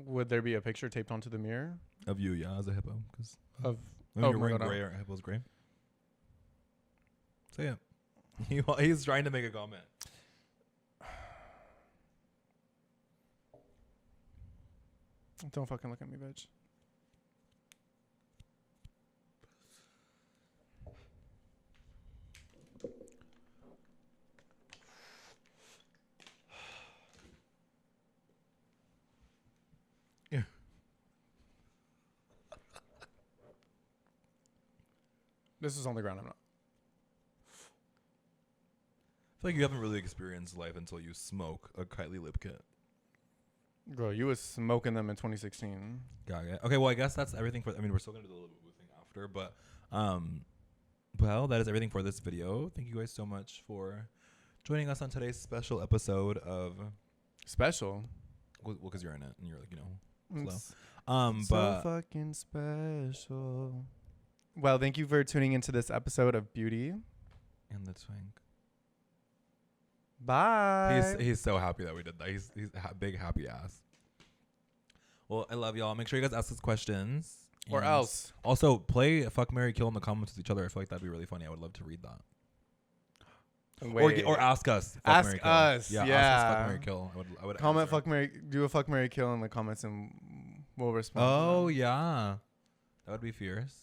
Would there be a picture taped onto the mirror Of you, yeah, as a hippo, because of? you're my wearing God, gray. Or hippo's gray. Say it. He's trying to make a comment. Don't fucking look at me, bitch. Yeah. This is on the ground. I'm not. I feel like you haven't really experienced life until you smoke a Kylie lip kit. Girl, you was smoking them in 2016. Got it. Okay, well, I guess that's everything for. I mean, we're still gonna do the little bit thing after, but well, that is everything for this video. Thank you guys so much for joining us on today's special episode of. Special. Well, because you're in it and you're like, you know, slow. It's But so fucking special. Well, thank you for tuning into this episode of Beauty. and the Twink. Bye. He's so happy that we did that. He's big happy ass. Well, I love y'all. Make sure you guys ask us questions. Or And else. Also, play Fuck, Marry, Kill in the comments with each other. I feel like that'd be really funny. I would love to read that. Wait. Or ask us. Fuck, Ask marry, kill. us, Yeah, ask us yeah. Fuck, Marry, Kill. I would Comment answer. fuck Mary. Do a fuck Mary kill in the comments and we'll respond. to Oh, them. yeah. That would be fierce.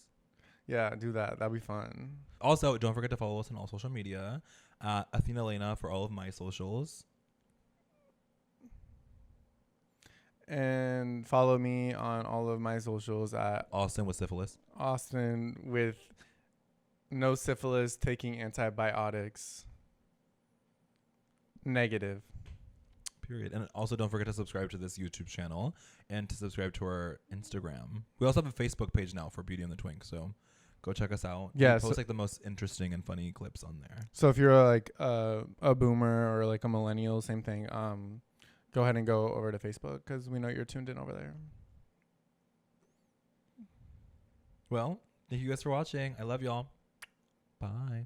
Yeah, do that. That'd be fun. Also, don't forget to follow us on all social media. Athena Lena for all of my socials. And follow me on all of my socials at Austin with syphilis. Austin with no syphilis, taking antibiotics. Negative. Period. And also, don't forget to subscribe to this YouTube channel and to subscribe to our Instagram. We also have a Facebook page now for Beauty and the Twink, so go check us out. Yeah, We post so- like the most interesting and funny clips on there. So if you're like a boomer or like a millennial, same thing. Go ahead and go over to Facebook because we know you're tuned in over there. Well, thank you guys for watching. I love y'all. Bye.